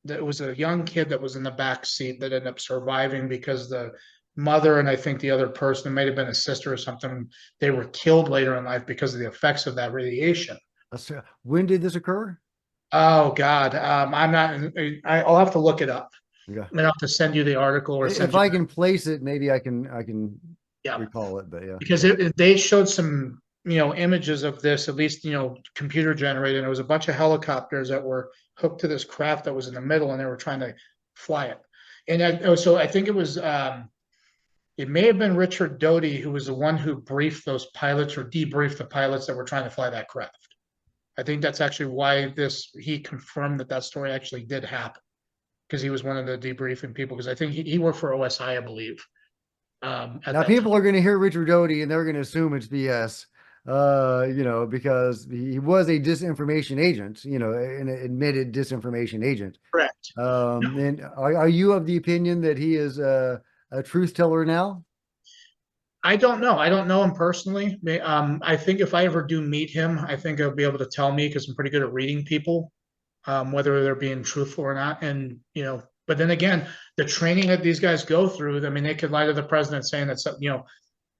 it was a young kid that was in the back seat that ended up surviving, because the mother and I think the other person, it might have been a sister or something, they were killed later in life because of the effects of that radiation. When did this occur? Oh God, I'm not. I'll have to look it up. Yeah. I'm gonna have to send you the article or If send you. I can place it, maybe I can Yeah, recall it. But yeah, because they showed some images of this, at least computer generated. And it was a bunch of helicopters that were hooked to this craft that was in the middle, and they were trying to fly it. And so I think it was it may have been Richard Doty who was the one who briefed those pilots or debriefed the pilots that were trying to fly that craft. I think that's actually why he confirmed that story actually did happen, because he was one of the debriefing people, because I think he worked for OSI, I believe, at now that time. people are going to hear Richard Doty and they're going to assume it's BS. Because he was a disinformation agent, an admitted disinformation agent. Correct. And are you of the opinion that he is a truth teller now? I don't know. I don't know him personally. I think if I ever do meet him, I think he'll be able to tell me, because I'm pretty good at reading people, whether they're being truthful or not. And but then again, the training that these guys go through, I mean, they could lie to the president saying that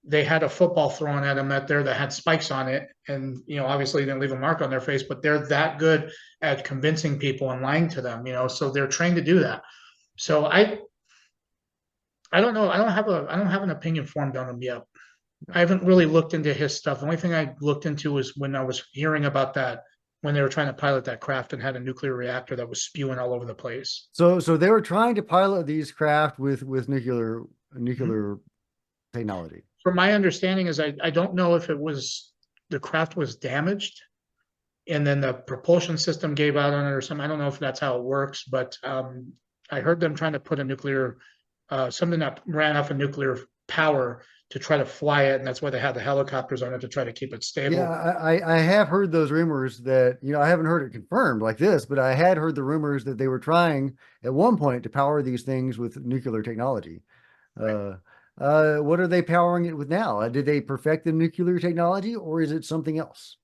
they had a football thrown at them that had spikes on it, and obviously didn't leave a mark on their face, but they're that good at convincing people and lying to them. So they're trained to do that. So I don't know. I don't have an opinion formed on him yet. I haven't really looked into his stuff. The only thing I looked into was when I was hearing about that, when they were trying to pilot that craft and had a nuclear reactor that was spewing all over the place. So they were trying to pilot these craft with nuclear Mhm. technology. From my understanding is I don't know if the craft was damaged and then the propulsion system gave out on it or something. I don't know if that's how it works, but I heard them trying to put a nuclear something that ran off of nuclear power to try to fly it, and that's why they had the helicopters on it to try to keep it Yeah, stable. I have heard those rumors that, I haven't heard it confirmed like this, but I had heard the rumors that they were trying at one point to power these things with nuclear technology. Right. Uh, what are they powering it with now? Did they perfect the nuclear technology or is it something else?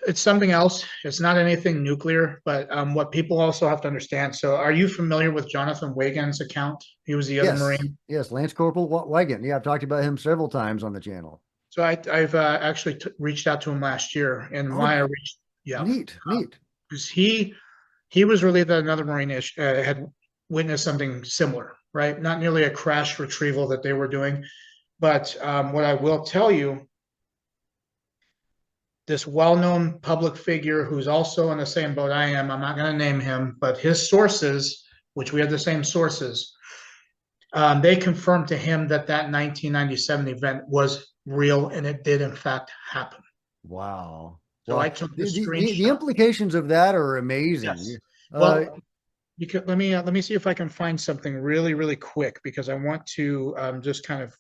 It's something else. It's not anything nuclear, but what people also have to understand. So, are you familiar with Jonathan Wagan's account? He was the other Yes, Marine. yes, Lance Corporal Wagon. Yeah, I've talked about him several times on the channel. So, I've actually reached out to him last year, and Oh, why I reached, yeah, neat, neat. because he was relieved that another Marine had witnessed something similar, right? Not nearly a crash retrieval that they were doing, but what I will tell you, this well-known public figure who's also in the same boat I am, I'm not going to name him, but his sources, which we have the same sources, they confirmed to him that that 1997 event was real and it did in fact happen. Wow. So I Wow. took the The screenshot. implications of that are amazing. Yes. Uh, Well, you could, let me see if I can find something really really quick because I want to just kind of,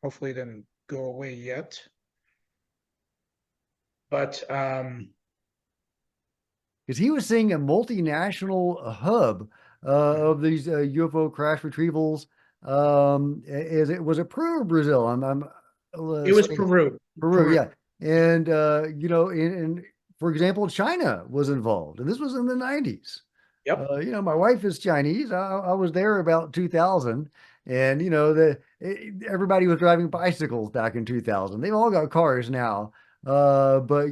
hopefully it didn't go away yet, but because he was seeing a multinational hub of these UFO crash retrievals. Is it was it Peru or Brazil? I'm it was saying Peru. Peru, Peru. yeah. And for example, China was involved, and this was in the 90s. Yep. My wife is Chinese. I was there about 2000, and everybody was driving bicycles back in 2000. They've all got cars now, but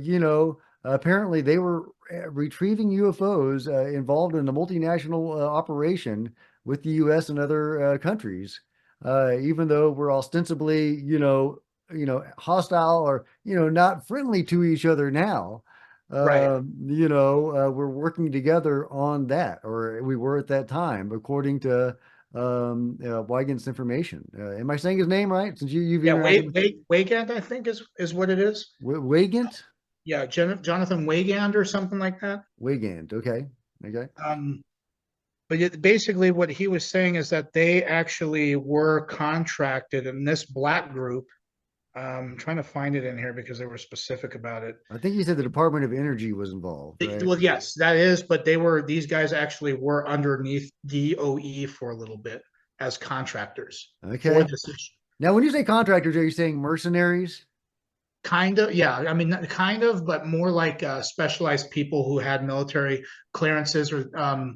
apparently they were retrieving UFOs involved in a multinational operation with the U.S. and other countries. Even though we're ostensibly, hostile or not friendly to each other now, Right. we're working together on that, or we were at that time, according to Weigand's information. Am I saying his name right? Since you've Yeah, interacted with Weigand, I think is what it is. Weigand, Yeah, Jonathan Weigand or something like that. Weigand. Okay, okay. Um, but basically, what he was saying is that they actually were contracted in this black group. I'm trying to find it in here because they were specific about it. I think you said the Department of Energy was involved, right? Well, yes, that is, but these guys actually were underneath DOE for a little bit as contractors for Okay. this issue. Now, when you say contractors, are you saying mercenaries? Kind of, yeah. I mean, kind of, but more like specialized people who had military clearances or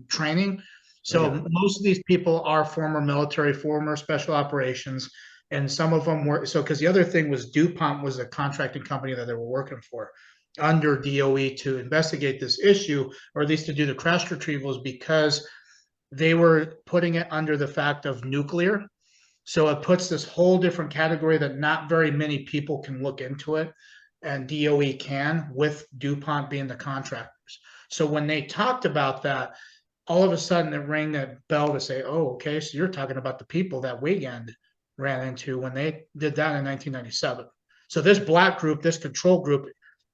training. So Okay. most of these people are former military, former special operations, and some of them were. So because the other thing was DuPont was a contracting company that they were working for under DOE to investigate this issue, or at least to do the crash retrievals, because they were putting it under the fact of nuclear. So it puts this whole different category that not very many people can look into it, and DOE can, with DuPont being the contractors. So when they talked about that, all of a sudden it rang a bell to say, oh, okay, so you're talking about the people that Weekend ran into when they did that in 1997. So this black group, this control group,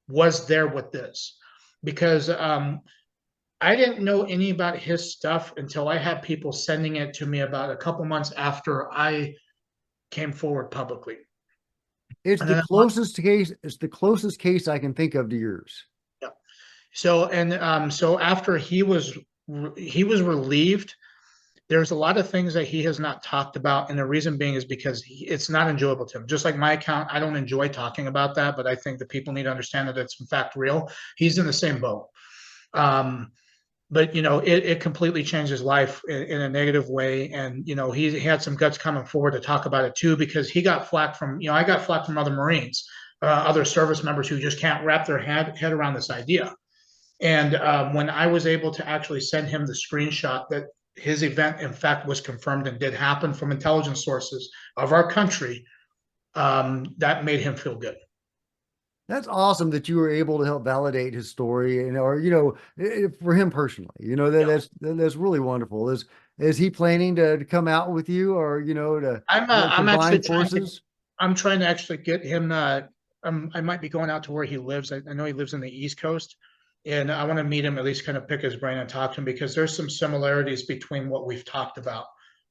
was there with this because I didn't know any about his stuff until I had people sending it to me about a couple months after I came forward publicly. It's And the then, closest case. It's the closest case I can think of to yours. yeah. So after he was relieved, there's a lot of things that he has not talked about, and the reason being is because it's not enjoyable to him. Just like my account, I don't enjoy talking about that, but I think that people need to understand that it's in fact real. He's in the same boat. But it completely changed his life in a negative way, and he had some guts coming forward to talk about it too, because he got flack from I got flack from other Marines, other service members who just can't wrap their head around this idea. And when I was able to actually send him the screenshot that his event in fact was confirmed and did happen from intelligence sources of our country, that made him feel good. That's awesome that you were able to help validate his story, and or for him personally. Yeah. That's really wonderful. Is he planning to come out with you, or to I'm actually combine trying to forces? I'm trying to actually get him. I might be going out to where he lives. I know he lives in the East Coast, and I want to meet him, at least kind of pick his brain and talk to him, because there's some similarities between what we've talked about,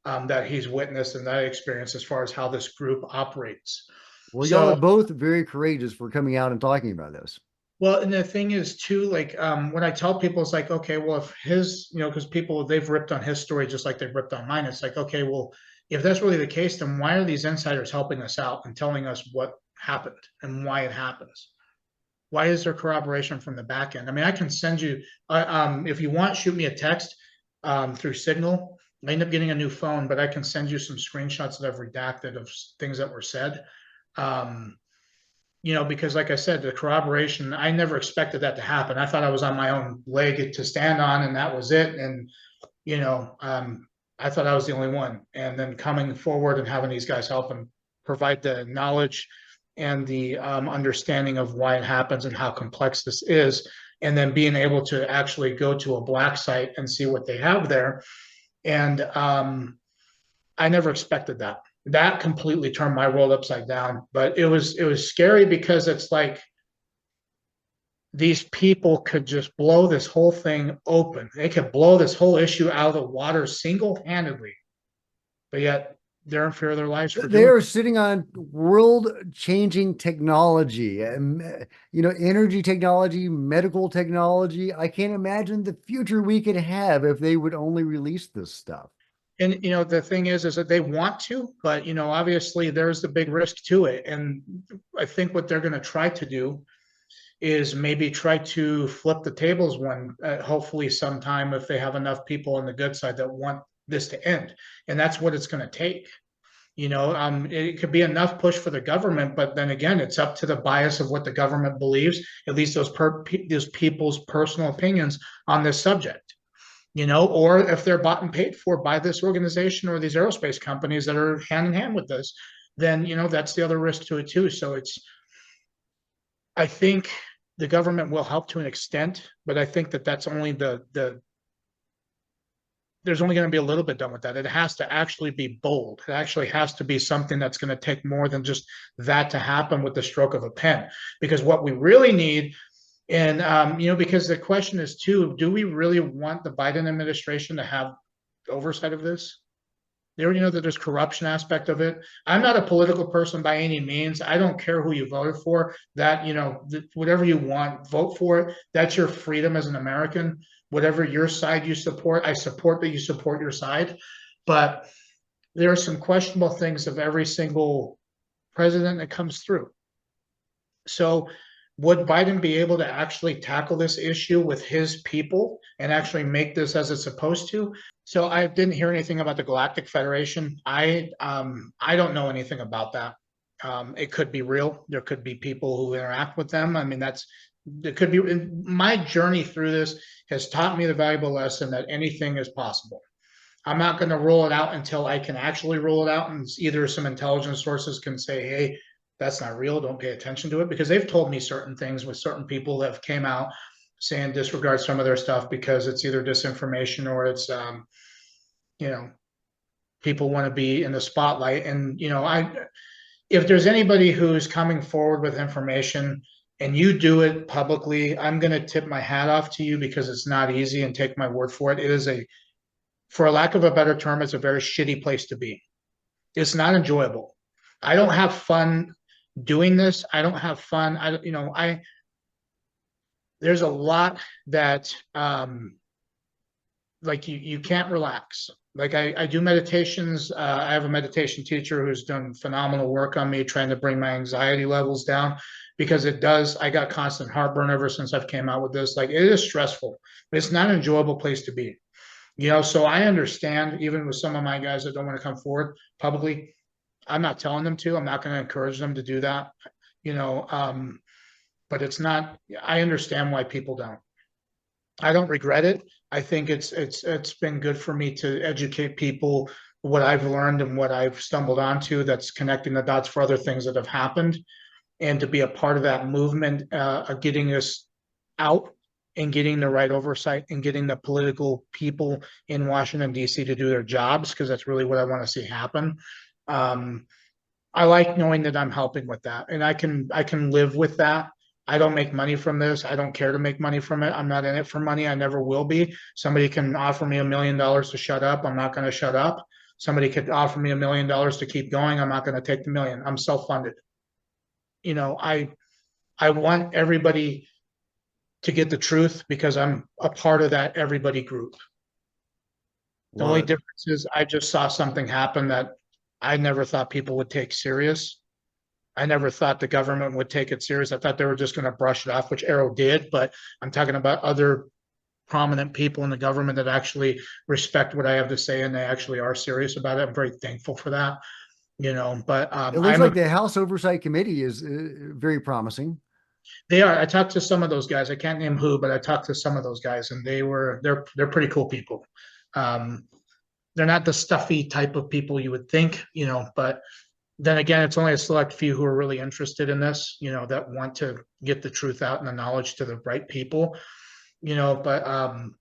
that he's witnessed and that experience as far as how this group operates. Well, y'all are So, both very courageous for coming out and talking about this. well, and the thing is too, like when I tell people, it's like, okay, well, if his, because people they've ripped on his story just like they've ripped on mine. It's like, okay, well, if that's really the case, then why are these insiders helping us out and telling us what happened and why it happens? Why is there corroboration from the back end? I mean, I can send you, if you want, shoot me a text through Signal. I end up getting a new phone, but I can send you some screenshots that I've redacted of things that were said. Um, because like I said, the corroboration, I never expected that to happen. I thought I was on my own leg to stand on, and that was it. And, you know, um, I thought I was the only one. And then coming forward and having these guys help and provide the knowledge and the understanding of why it happens and how complex this is, and then being able to actually go to a black site and see what they have there. And I never expected that. That completely turned my world upside down. But it was scary because it's like these people could just blow this whole thing open. They could blow this whole issue out of the water single-handedly, but yet they're in fear of their lives for They doing are it. sitting on world-changing technology, energy technology, medical technology. I can't imagine the future we could have if they would only release this stuff. And the thing is that they want to, but obviously there's the big risk to it. And I think what they're going to try to do is maybe try to flip the tables hopefully sometime, if they have enough people on the good side that want this to end. And that's what it's going to take. It could be enough push for the government, but then again, it's up to the bias of what the government believes, at least those people's personal opinions on this subject. Or if they're bought and paid for by this organization or these aerospace companies that are hand in hand with this, then that's the other risk to it too. So I think the government will help to an extent, but I think that that's only there's only going to be a little bit done with that. It has to actually be bold. It actually has to be something that's going to take more than just that to happen with the stroke of a pen. Because what we really need, and because the question is too, do we really want the Biden administration to have oversight of this? They already know that there's corruption aspect of it. I'm not a political person by any means. I don't care who you voted for. That, whatever you want, vote for it. That's your freedom as an American. Whatever your side you support, I support that you support your side. But there are some questionable things of every single president that comes through. So would Biden be able to actually tackle this issue with his people and actually make this as it's supposed to? So I didn't hear anything about the Galactic Federation. I don't know anything about that. It could be real. There could be people who interact with them. I mean, it could be. My journey through this has taught me the valuable lesson that anything is possible. I'm not going to roll it out until I can actually roll it out, and either some intelligence sources can say, hey, that's not real, don't pay attention to it, because they've told me certain things with certain people that have came out saying disregard some of their stuff because it's either disinformation or it's people want to be in the spotlight. And if there's anybody who's coming forward with information and you do it publicly, I'm going to tip my hat off to you, because it's not easy, and take my word for it. It is for a lack of a better term, it's a very shitty place to be. It's not enjoyable. I don't have fun doing this. I don't have fun. There's a lot that like you can't relax. Like I do meditations. I have a meditation teacher who's done phenomenal work on me, trying to bring my anxiety levels down, because I got constant heartburn ever since I've came out with this. Like, it is stressful, but it's not an enjoyable place to be. So I understand, even with some of my guys that don't want to come forward publicly, I'm not telling them to. I'm not going to encourage them to do that. You know, but it's not. I understand why people don't. I don't regret it. I think it's been good for me to educate people what I've learned and what I've stumbled onto. That's connecting the dots for other things that have happened, and to be a part of that movement, of getting us out and getting the right oversight and getting the political people in Washington, D.C. to do their jobs, because that's really what I want to see happen. Um, I like knowing that I'm helping with that, and I can live with that. I don't make money from this. I don't care to make money from it. I'm not in it for money. I never will be. Somebody can offer me $1 million to shut up. I'm not going to shut up. Somebody could offer me $1 million to keep going. I'm not going to take the million. I'm self-funded. I want everybody to get the truth, because I'm a part of that everybody group. The only Well, difference is I just saw something happen that I never thought people would take serious. I never thought the government would take it serious. I thought they were just going to brush it off, which Arrow did. But I'm talking about other prominent people in the government that actually respect what I have to say and they actually are serious about it. I'm very thankful for that, you know. But It looks like the House Oversight Committee is very promising. they are. I talked to some of those guys. I can't name who, but I talked to some of those guys, and they're pretty cool people. Um, they're not the stuffy type of people you would think, you know, but then again, it's only a select few who are really interested in this, you know, that want to get the truth out and the knowledge to the right people, you know. But I'm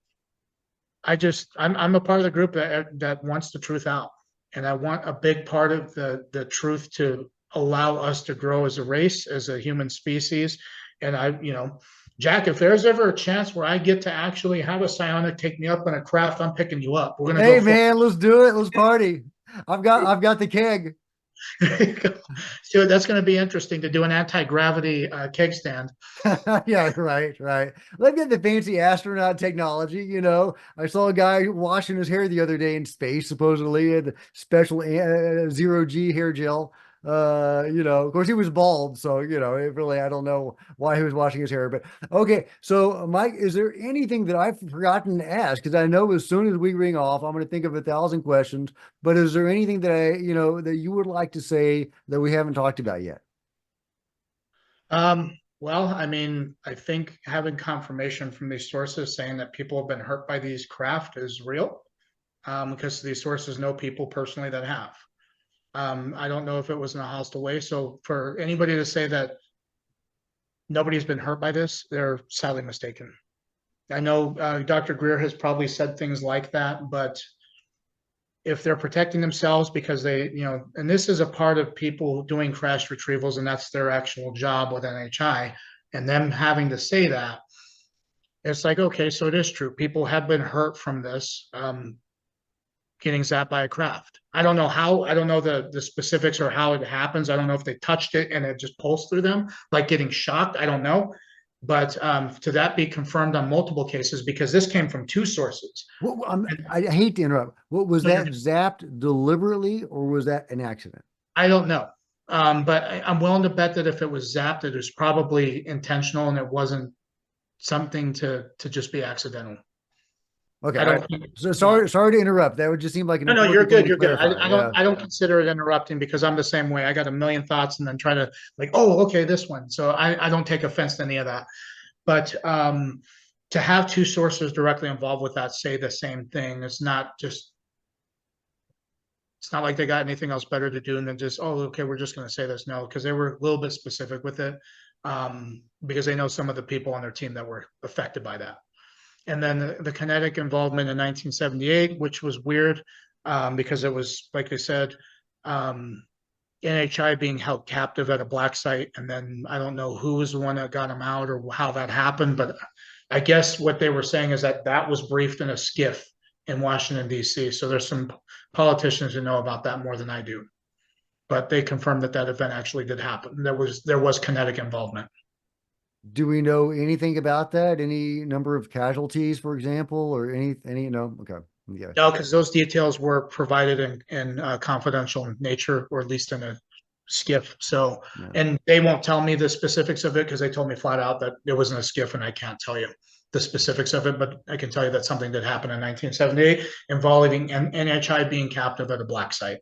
a part of the group that wants the truth out, and I want a big part of the truth to allow us to grow as a race, as a human species. And you know, Jack, if there's ever a chance where I get to actually have a psionic take me up on a craft, I'm picking you up. We're gonna Hey go man, let's do it. Let's party. I've got the keg. so that's going to be interesting to do an anti-gravity keg stand. Yeah, right, right. Let's get the fancy astronaut technology. I saw a guy washing his hair the other day in space, supposedly, had special zero G hair gel. Of course, he was bald, so it really, I don't know why he was washing his hair. But okay, so Mike, is there anything that I've forgotten to ask? Because I know as soon as we ring off, I'm going to think of 1,000 questions. But is there anything that you would like to say that we haven't talked about yet? Well, I mean, I think having confirmation from these sources saying that people have been hurt by these craft is real, because these sources know people personally that have. I don't know if it was in a hostile way. So for anybody to say that nobody's been hurt by this, they're sadly mistaken. I know Dr. Greer has probably said things like that, but if they're protecting themselves because they, and this is a part of people doing crash retrievals, and that's their actual job with NHI, and them having to say that, it's like, okay, so it is true. People have been hurt from this, getting zapped by a craft. I don't know how, I don't know the specifics or how it happens. I don't know if they touched it and it just pulsed through them, like getting shocked. I don't know. But to that be confirmed on multiple cases, because this came from two sources. I hate to interrupt. What was No, that, zapped deliberately, or was that an accident? I don't know. But I'm willing to bet that if it was zapped, it was probably intentional and it wasn't something to just be accidental. Okay, I all right. don't think, So yeah. sorry to interrupt. That would just seem like an No, you're important thing good. to You're good. clarify. I Yeah, don't yeah. consider it interrupting because I'm the same way. I got a million thoughts and then try to like, oh, okay, this one. So I don't take offense to any of that. But to have two sources directly involved with that say the same thing, it's not like they got anything else better to do and then just, oh, okay, we're just going to say this. No, because they were a little bit specific with it, because they know some of the people on their team that were affected by that. And then the kinetic involvement in 1978, which was weird, because it was, like I said, NHI being held captive at a black site. And then I don't know who was the one that got him out or how that happened, but I guess what they were saying is that was briefed in a skiff in Washington, D.C. So there's some politicians who know about that more than I do. But they confirmed that event actually did happen. There was kinetic involvement. Do we know anything about that? Any number of casualties, for example, or any? No. Okay. Yeah. No, because those details were provided in confidential nature, or at least in a skiff. So, Yeah. and they won't tell me the specifics of it because they told me flat out that it wasn't a skiff, and I can't tell you the specifics of it. But I can tell you that something did happen in 1978 involving NHI being captive at a black site.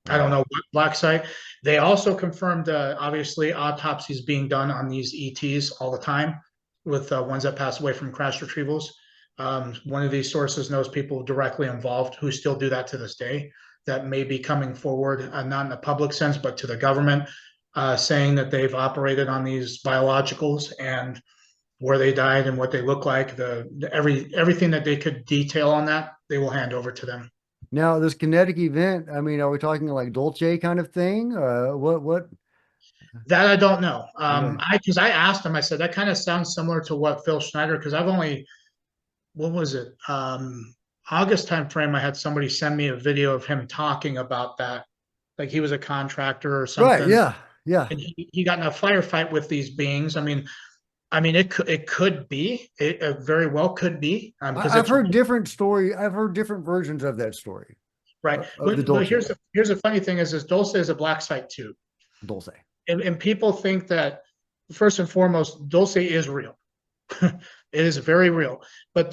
I don't know what black site. They also confirmed, obviously, autopsies being done on these ETs all the time with ones that pass away from crash retrievals. One of these sources knows people directly involved who still do that to this day, that may be coming forward, not in a public sense, but to the government, saying that they've operated on these biologicals and where they died and what they look like. Everything that they could detail on that, they will hand over to them. Now, this kinetic event, I mean, are we talking like Dolce kind of thing? What? That I don't know. Okay. Because I asked him, I said that kind of sounds similar to what Phil Schneider. Because I've only, what was it? August time frame. I had somebody send me a video of him talking about that, like he was a contractor or Right. something, Yeah. Yeah. and he got in a firefight with these beings. I mean, it could be, it very well could be, because I've it's heard different story. I've heard different versions of that story right. of the But Dolce. here's the funny thing is Dulce is a black site too. Dulce. and people think that first and foremost, Dulce is real. It is very real, but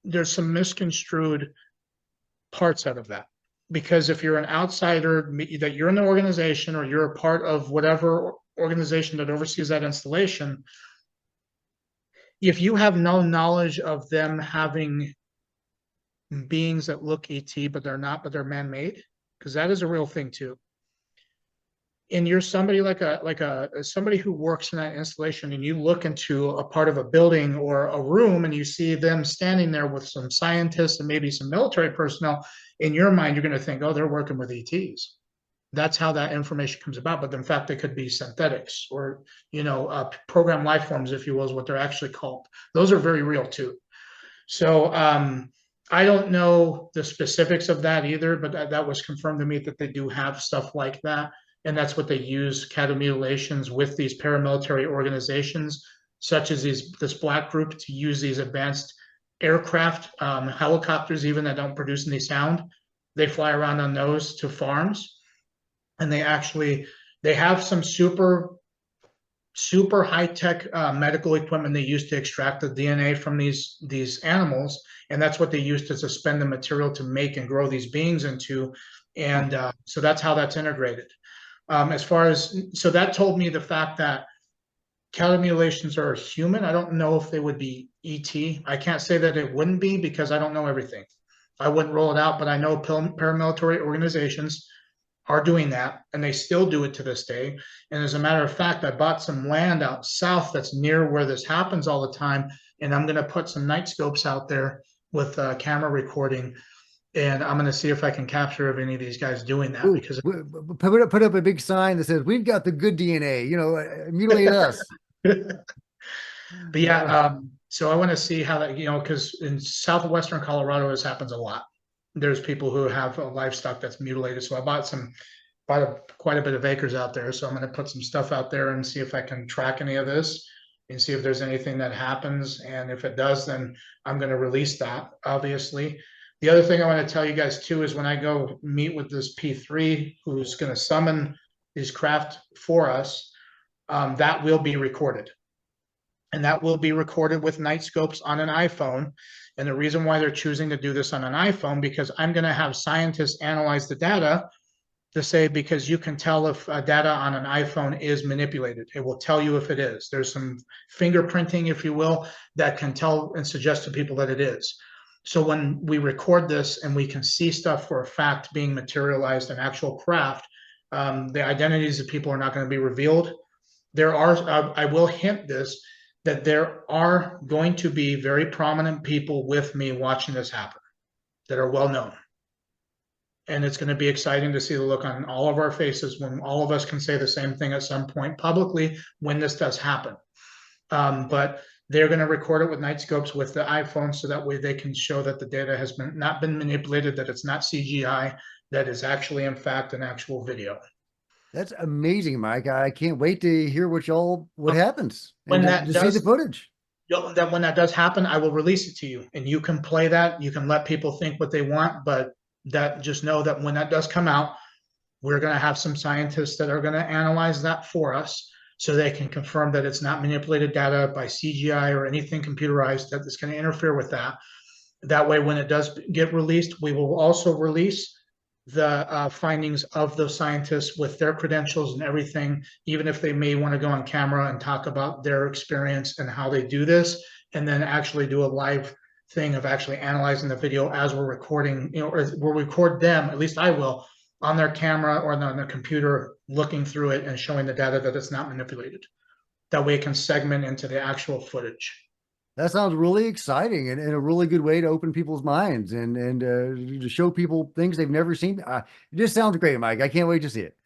there's some misconstrued parts out of that. Because if you're an outsider, that you're in the organization or you're a part of whatever organization that oversees that installation, if you have no knowledge of them having beings that look ET, but they're not, but they're man-made, because that is a real thing too. And you're somebody like a somebody who works in that installation, and you look into a part of a building or a room, and you see them standing there with some scientists and maybe some military personnel. In your mind, you're going to think, oh, they're working with ETs. That's how that information comes about. But in fact, they could be synthetics or, program life forms, if you will, is what they're actually called. Those are very real too. So I don't know the specifics of that either, but that was confirmed to me that they do have stuff like that. And that's what they use cattle mutilations with these paramilitary organizations, such as this black group, to use these advanced aircraft, helicopters, even that don't produce any sound. They fly around on those to farms, and they have some super high tech medical equipment they use to extract the DNA from these animals, and that's what they use to suspend the material to make and grow these beings into, and so that's how that's integrated. So that told me the fact that cattle mutilations are human. I don't know if they would be ET. I can't say that it wouldn't be because I don't know everything. I wouldn't roll it out, but I know paramilitary organizations are doing that, and they still do it to this day. And as a matter of fact, I bought some land out south that's near where this happens all the time, and I'm going to put some night scopes out there with camera recording, and I'm going to see if I can capture of any of these guys doing that. Ooh, Because put up a big sign that says, "We've got the good DNA." Mutilate us. but yeah, Uh, so I want to see how that, because in southwestern Colorado, this happens a lot. There's people who have a livestock that's mutilated. So I bought quite a bit of acres out there. So I'm going to put some stuff out there and see if I can track any of this and see if there's anything that happens. And if it does, then I'm going to release that, obviously. The other thing I want to tell you guys too is when I go meet with this P3 who's going to summon these craft for us, that will be recorded. And that will be recorded with night scopes on an iPhone. And the reason why they're choosing to do this on an iPhone, because I'm going to have scientists analyze the data to say, because you can tell if data on an iPhone is manipulated. It will tell you if it is. There's some fingerprinting, if you will, that can tell and suggest to people that it is. So when we record this and we can see stuff for a fact being materialized in actual craft, the identities of people are not going to be revealed. I will hint this, that there are going to be very prominent people with me watching this happen that are well known. And it's going to be exciting to see the look on all of our faces when all of us can say the same thing at some point publicly when this does happen. But they're going to record it with night scopes with the iPhone, so that way they can show that the data has not been manipulated, that it's not CGI, that is actually in fact an actual video. that's amazing, Mike. I can't wait to hear what happens and When that to see the does footage. that when that does happen, I will release it to you, and you can play that. You can let people think what they want, but that just know that when that does come out, we're going to have some scientists that are going to analyze that for us, so they can confirm that it's not manipulated data by CGI or anything computerized that is going to interfere with that. That way, when it does get released, we will also release the findings of those scientists with their credentials and everything, even if they may want to go on camera and talk about their experience and how they do this, and then actually do a live thing of actually analyzing the video as we're recording, or we'll record them, at least I will, on their camera or on the computer, looking through it and showing the data that it's not manipulated. That way it can segment into the actual footage. That sounds really exciting and a really good way to open people's minds and to show people things they've never seen. It just sounds great, Mike. I can't wait to see it.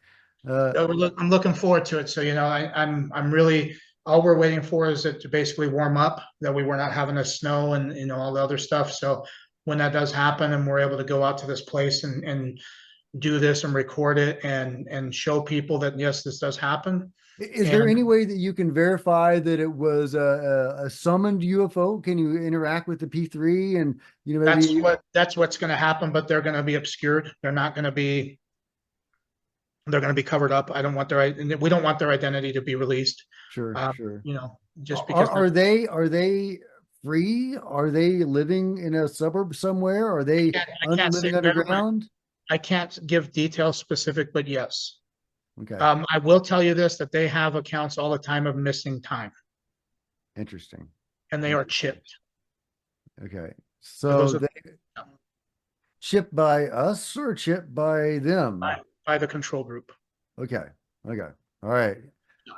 Uh, I'm looking forward to it. So, I'm really, all we're waiting for is it to basically warm up, that we were not having a snow and, all the other stuff. So when that does happen and we're able to go out to this place and do this and record it and show people that, yes, this does happen. is there And any way that you can verify that it was a summoned UFO? Can you interact with the P3 and maybe? that's what's going to happen, but they're going to be obscured. They're not going to be They're going to be covered up. I don't want we don't want their identity to be released. Sure, sure. You know, just Are because they're, are they free? Are they living in a suburb somewhere? Are they I can't say living for everyone. underground? I can't give details specific, but yes. Okay, I will tell you this, that they have accounts all the time of missing time, interesting. and they are Interesting. chipped. Okay. And So those are they chipped by us or chipped by them? by the control group. Okay. Okay. All right.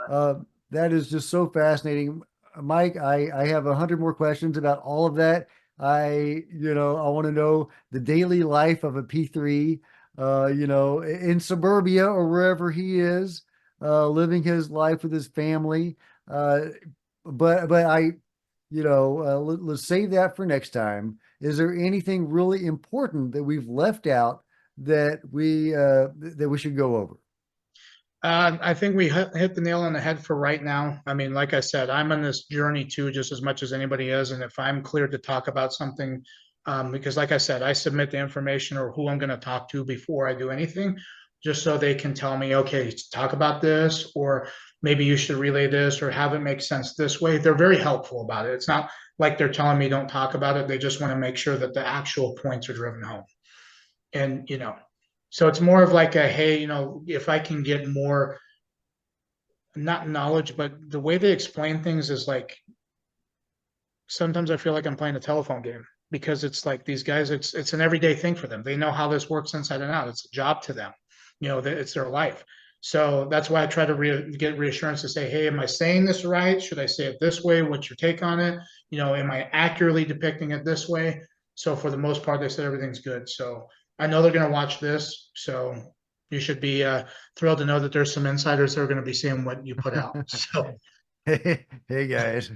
Uh, that is just so fascinating. Mike, I have 100 more questions about all of that. I want to know the daily life of a P3, in suburbia or wherever he is, living his life with his family. Uh, but let's save that for next time. Is there anything really important that we've left out that we should go over? I think we hit the nail on the head for right now. I mean, like I said, I'm on this journey too, just as much as anybody is. And if I'm cleared to talk about something, because like I said, I submit the information or who I'm going to talk to before I do anything, just so they can tell me, okay, talk about this, or maybe you should relay this, or have it make sense this way. They're very helpful about it. It's not like they're telling me don't talk about it. They just want to make sure that the actual points are driven home. And, so it's more of like a, hey, if I can get more, not knowledge, but the way they explain things is like, sometimes I feel like I'm playing a telephone game, because it's like these guys, it's an everyday thing for them. They know how this works inside and out. It's a job to them. It's their life. So that's why I try to get reassurance to say, hey, am I saying this right? Should I say it this way? What's your take on it? Am I accurately depicting it this way? So for the most part, they said everything's good. So I know they're going to watch this. So you should be thrilled to know that there's some insiders that are going to be seeing what you put out. So Hey guys.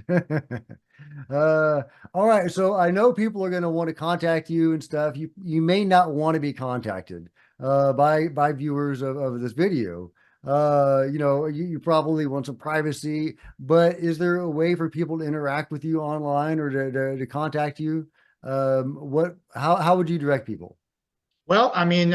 uh, all right. So I know people are going to want to contact you and stuff. You may not want to be contacted by viewers of this video. You probably want some privacy, but is there a way for people to interact with you online or to contact you? How would you direct people? well, I mean,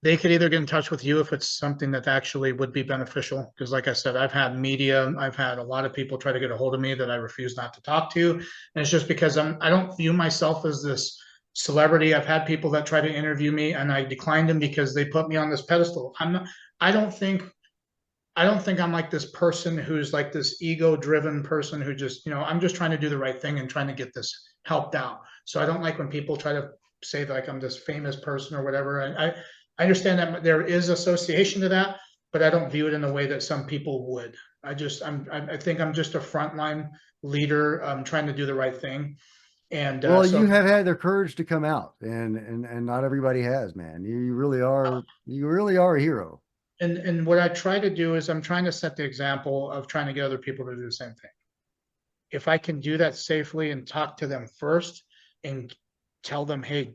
they could either get in touch with you if it's something that actually would be beneficial. Because, like I said, I've had media, I've had a lot of people try to get a hold of me that I refuse not to talk to, and it's just because I don't view myself as this celebrity. I've had people that try to interview me, and I declined them because they put me on this pedestal. I'm not. I don't think. I don't think I'm like this person who's like this ego-driven person who just, I'm just trying to do the right thing and trying to get this helped out. So I don't like when people try to say that, like I'm this famous person or whatever. I understand that there is association to that, but I don't view it in the way that some people would. I think I'm just a frontline leader, trying to do the right thing. And Well, so you have had the courage to come out, and not everybody has, man. You really are a hero. and what I try to do is I'm trying to set the example of trying to get other people to do the same thing. If I can do that safely and talk to them first and tell them, hey,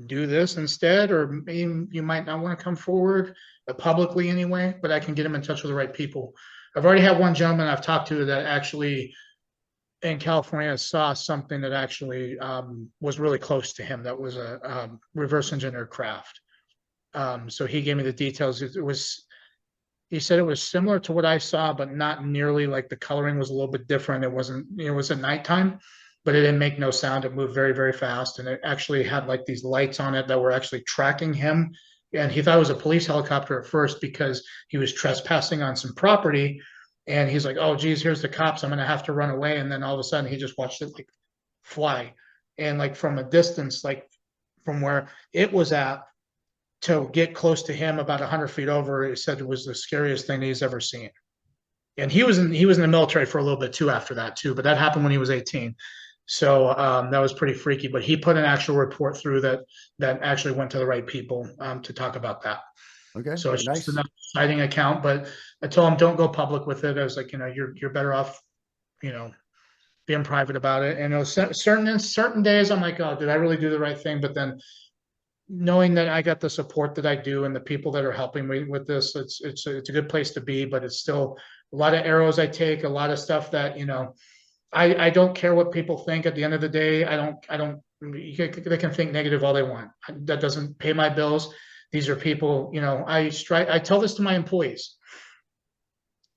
do this instead, or maybe you might not want to come forward publicly anyway, but I can get them in touch with the right people. I've already had one gentleman I've talked to that actually in California saw something that actually was really close to him. That was a reverse engineered craft. So he gave me the details. He said it was similar to what I saw, but not nearly, like the coloring was a little bit different. It wasn't, it was at nighttime, but it didn't make no sound. It moved very, very fast. And it actually had like these lights on it that were actually tracking him. And he thought it was a police helicopter at first because he was trespassing on some property. And he's like, oh, geez, here's the cops. I'm going to have to run away. And then all of a sudden he just watched it like fly. And like from a distance, like from where it was at, to get close to him about 100 feet over, he said it was the scariest thing he's ever seen. And he was in the military for a little bit too after that too, but that happened when he was 18. So that was pretty freaky. But he put an actual report through that actually went to the right people to talk about that. Okay, So it's just nice. another citing account. But I told him don't go public with it. I was like, you're better off, you know, being private about it. And it was certain days I'm like, oh, did I really do the right thing? But then knowing that I got the support that I do and the people that are helping me with this, it's a good place to be, but it's still a lot of arrows I take, a lot of stuff that, I don't care what people think at the end of the day. I don't, they can think negative all they want. That doesn't pay my bills. These are people, I tell this to my employees.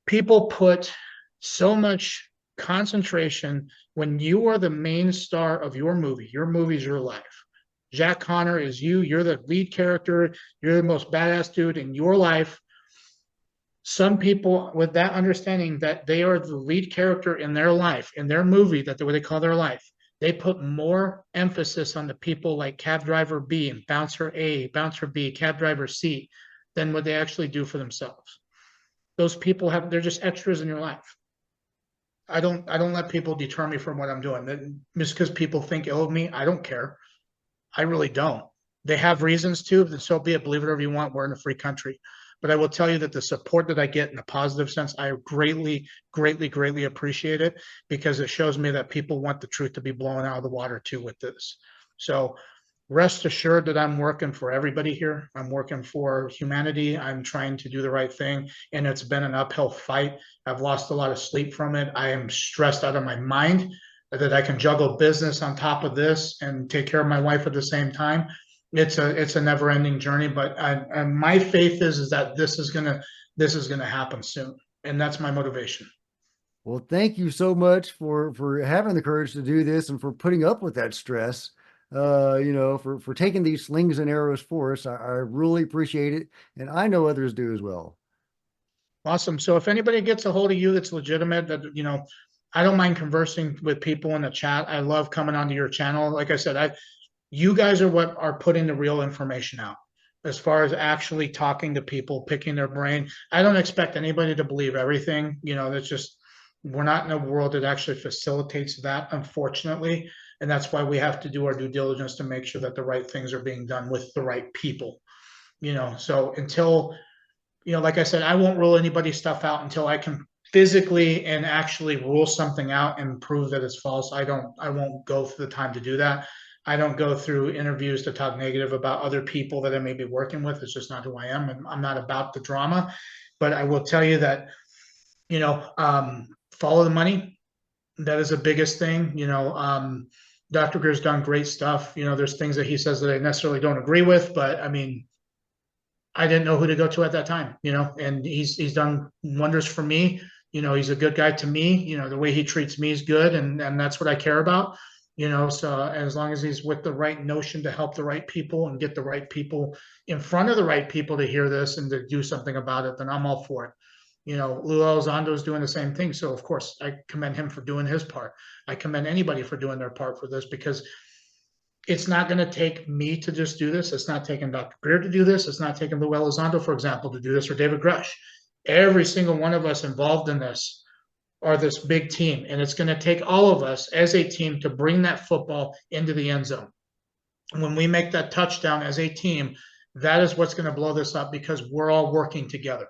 People put so much concentration when you are the main star of your movie. Your movie's your life. Jack Connor is you. You're the lead character. You're the most badass dude in your life. Some people, with that understanding that they are the lead character in their life, in their movie, that what they call their life, they put more emphasis on the people like cab driver B and bouncer A, bouncer B, cab driver C, than what they actually do for themselves. Those people they're just extras in your life. I don't let people deter me from what I'm doing. Just because people think ill of me, I don't care. I really don't. They have reasons to, then so be it. Believe whatever you want. We're in a free country. But I will tell you that the support that I get in a positive sense, I greatly, greatly, greatly appreciate it, because it shows me that people want the truth to be blown out of the water too with this. So rest assured that I'm working for everybody here. I'm working for humanity. I'm trying to do the right thing. And it's been an uphill fight. I've lost a lot of sleep from it. I am stressed out of my mind that I can juggle business on top of this and take care of my wife at the same time. It's a never ending journey, but my faith is that this is gonna happen soon, and that's my motivation. Well, thank you so much for having the courage to do this and for putting up with that stress. For taking these slings and arrows for us. I really appreciate it, and I know others do as well. Awesome. So if anybody gets a hold of you that's legitimate, that I don't mind conversing with people in the chat. I love coming onto your channel. Like I said, you guys are what are putting the real information out as far as actually talking to people, picking their brain. I don't expect anybody to believe everything. That's just, we're not in a world that actually facilitates that, unfortunately. And that's why we have to do our due diligence to make sure that the right things are being done with the right people. So until, like I said, I won't rule anybody's stuff out until I can physically and actually rule something out and prove that it's false. I won't go through the time to do that. I don't go through interviews to talk negative about other people that I may be working with. It's just not who I am, and I'm not about the drama. But I will tell you that, follow the money. That is the biggest thing. Dr. Greer's done great stuff. There's things that he says that I necessarily don't agree with, but I mean, I didn't know who to go to at that time, and he's done wonders for me. He's a good guy to me. The way he treats me is good, and that's what I care about. So as long as he's with the right notion to help the right people and get the right people in front of the right people to hear this and to do something about it, then I'm all for it. Lou Elizondo is doing the same thing. So of course I commend him for doing his part. I commend anybody for doing their part for this, because it's not going to take me to just do this. It's not taking Dr. Greer to do this. It's not taking Lou Elizondo, for example, to do this, or David Grush. Every single one of us involved in this are this big team, and it's going to take all of us as a team to bring that football into the end zone. When we make that touchdown as a team, that is what's going to blow this up, because we're all working together.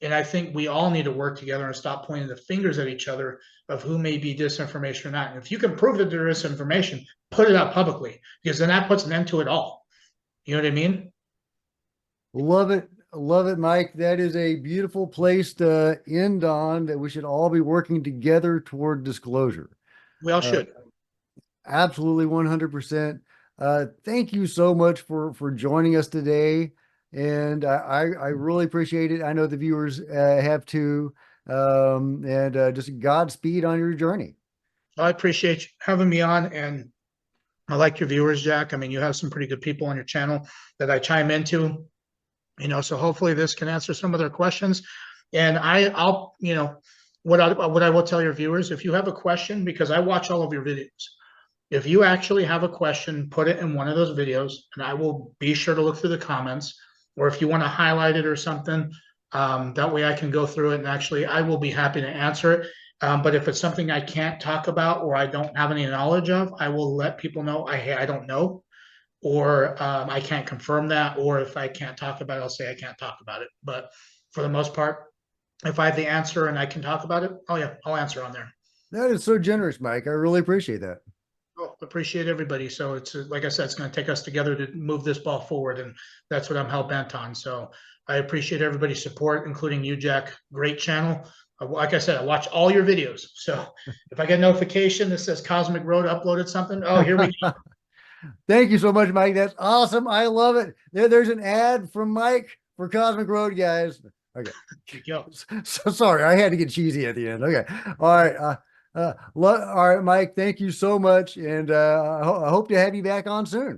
And I think we all need to work together and stop pointing the fingers at each other of who may be disinformation or not. And if you can prove that there is information, put it out publicly, because then that puts an end to it all. You know what I mean? Love it. Love it, Mike. That is a beautiful place to end on, that we should all be working together toward disclosure. We all Uh, should. Absolutely 100%. Thank you so much for joining us today. And I really appreciate it. I know the viewers have too. And just Godspeed on your journey. I appreciate you having me on, and I like your viewers, Jack. I mean, you have some pretty good people on your channel that I chime into, so hopefully this can answer some of their questions. And I'll, what I will tell your viewers, if you have a question, because I watch all of your videos, if you actually have a question, put it in one of those videos, and I will be sure to look through the comments. Or if you want to highlight it or something, that way I can go through it, and actually I will be happy to answer it. But if it's something I can't talk about or I don't have any knowledge of, I will let people know I don't know, or I can't confirm that, or if I can't talk about it, I'll say I can't talk about it. But for the most part, if I have the answer and I can talk about it, oh yeah, I'll answer on there. That is so generous, Mike. I really appreciate that. Oh, appreciate everybody. So it's like I said, it's going to take us together to move this ball forward, and that's what I'm hell bent on. So I appreciate everybody's support, including you, Jack. Great channel. Like I said, I watch all your videos. So if I get a notification that says Cosmic Road uploaded something, oh, here we go. Thank you so much, Mike. That's awesome. I love it. There's an ad from Mike for Cosmic Road, guys. Okay. There you go. So sorry, I had to get cheesy at the end. Okay. All right. All right, Mike. Thank you so much, and I hope to have you back on soon.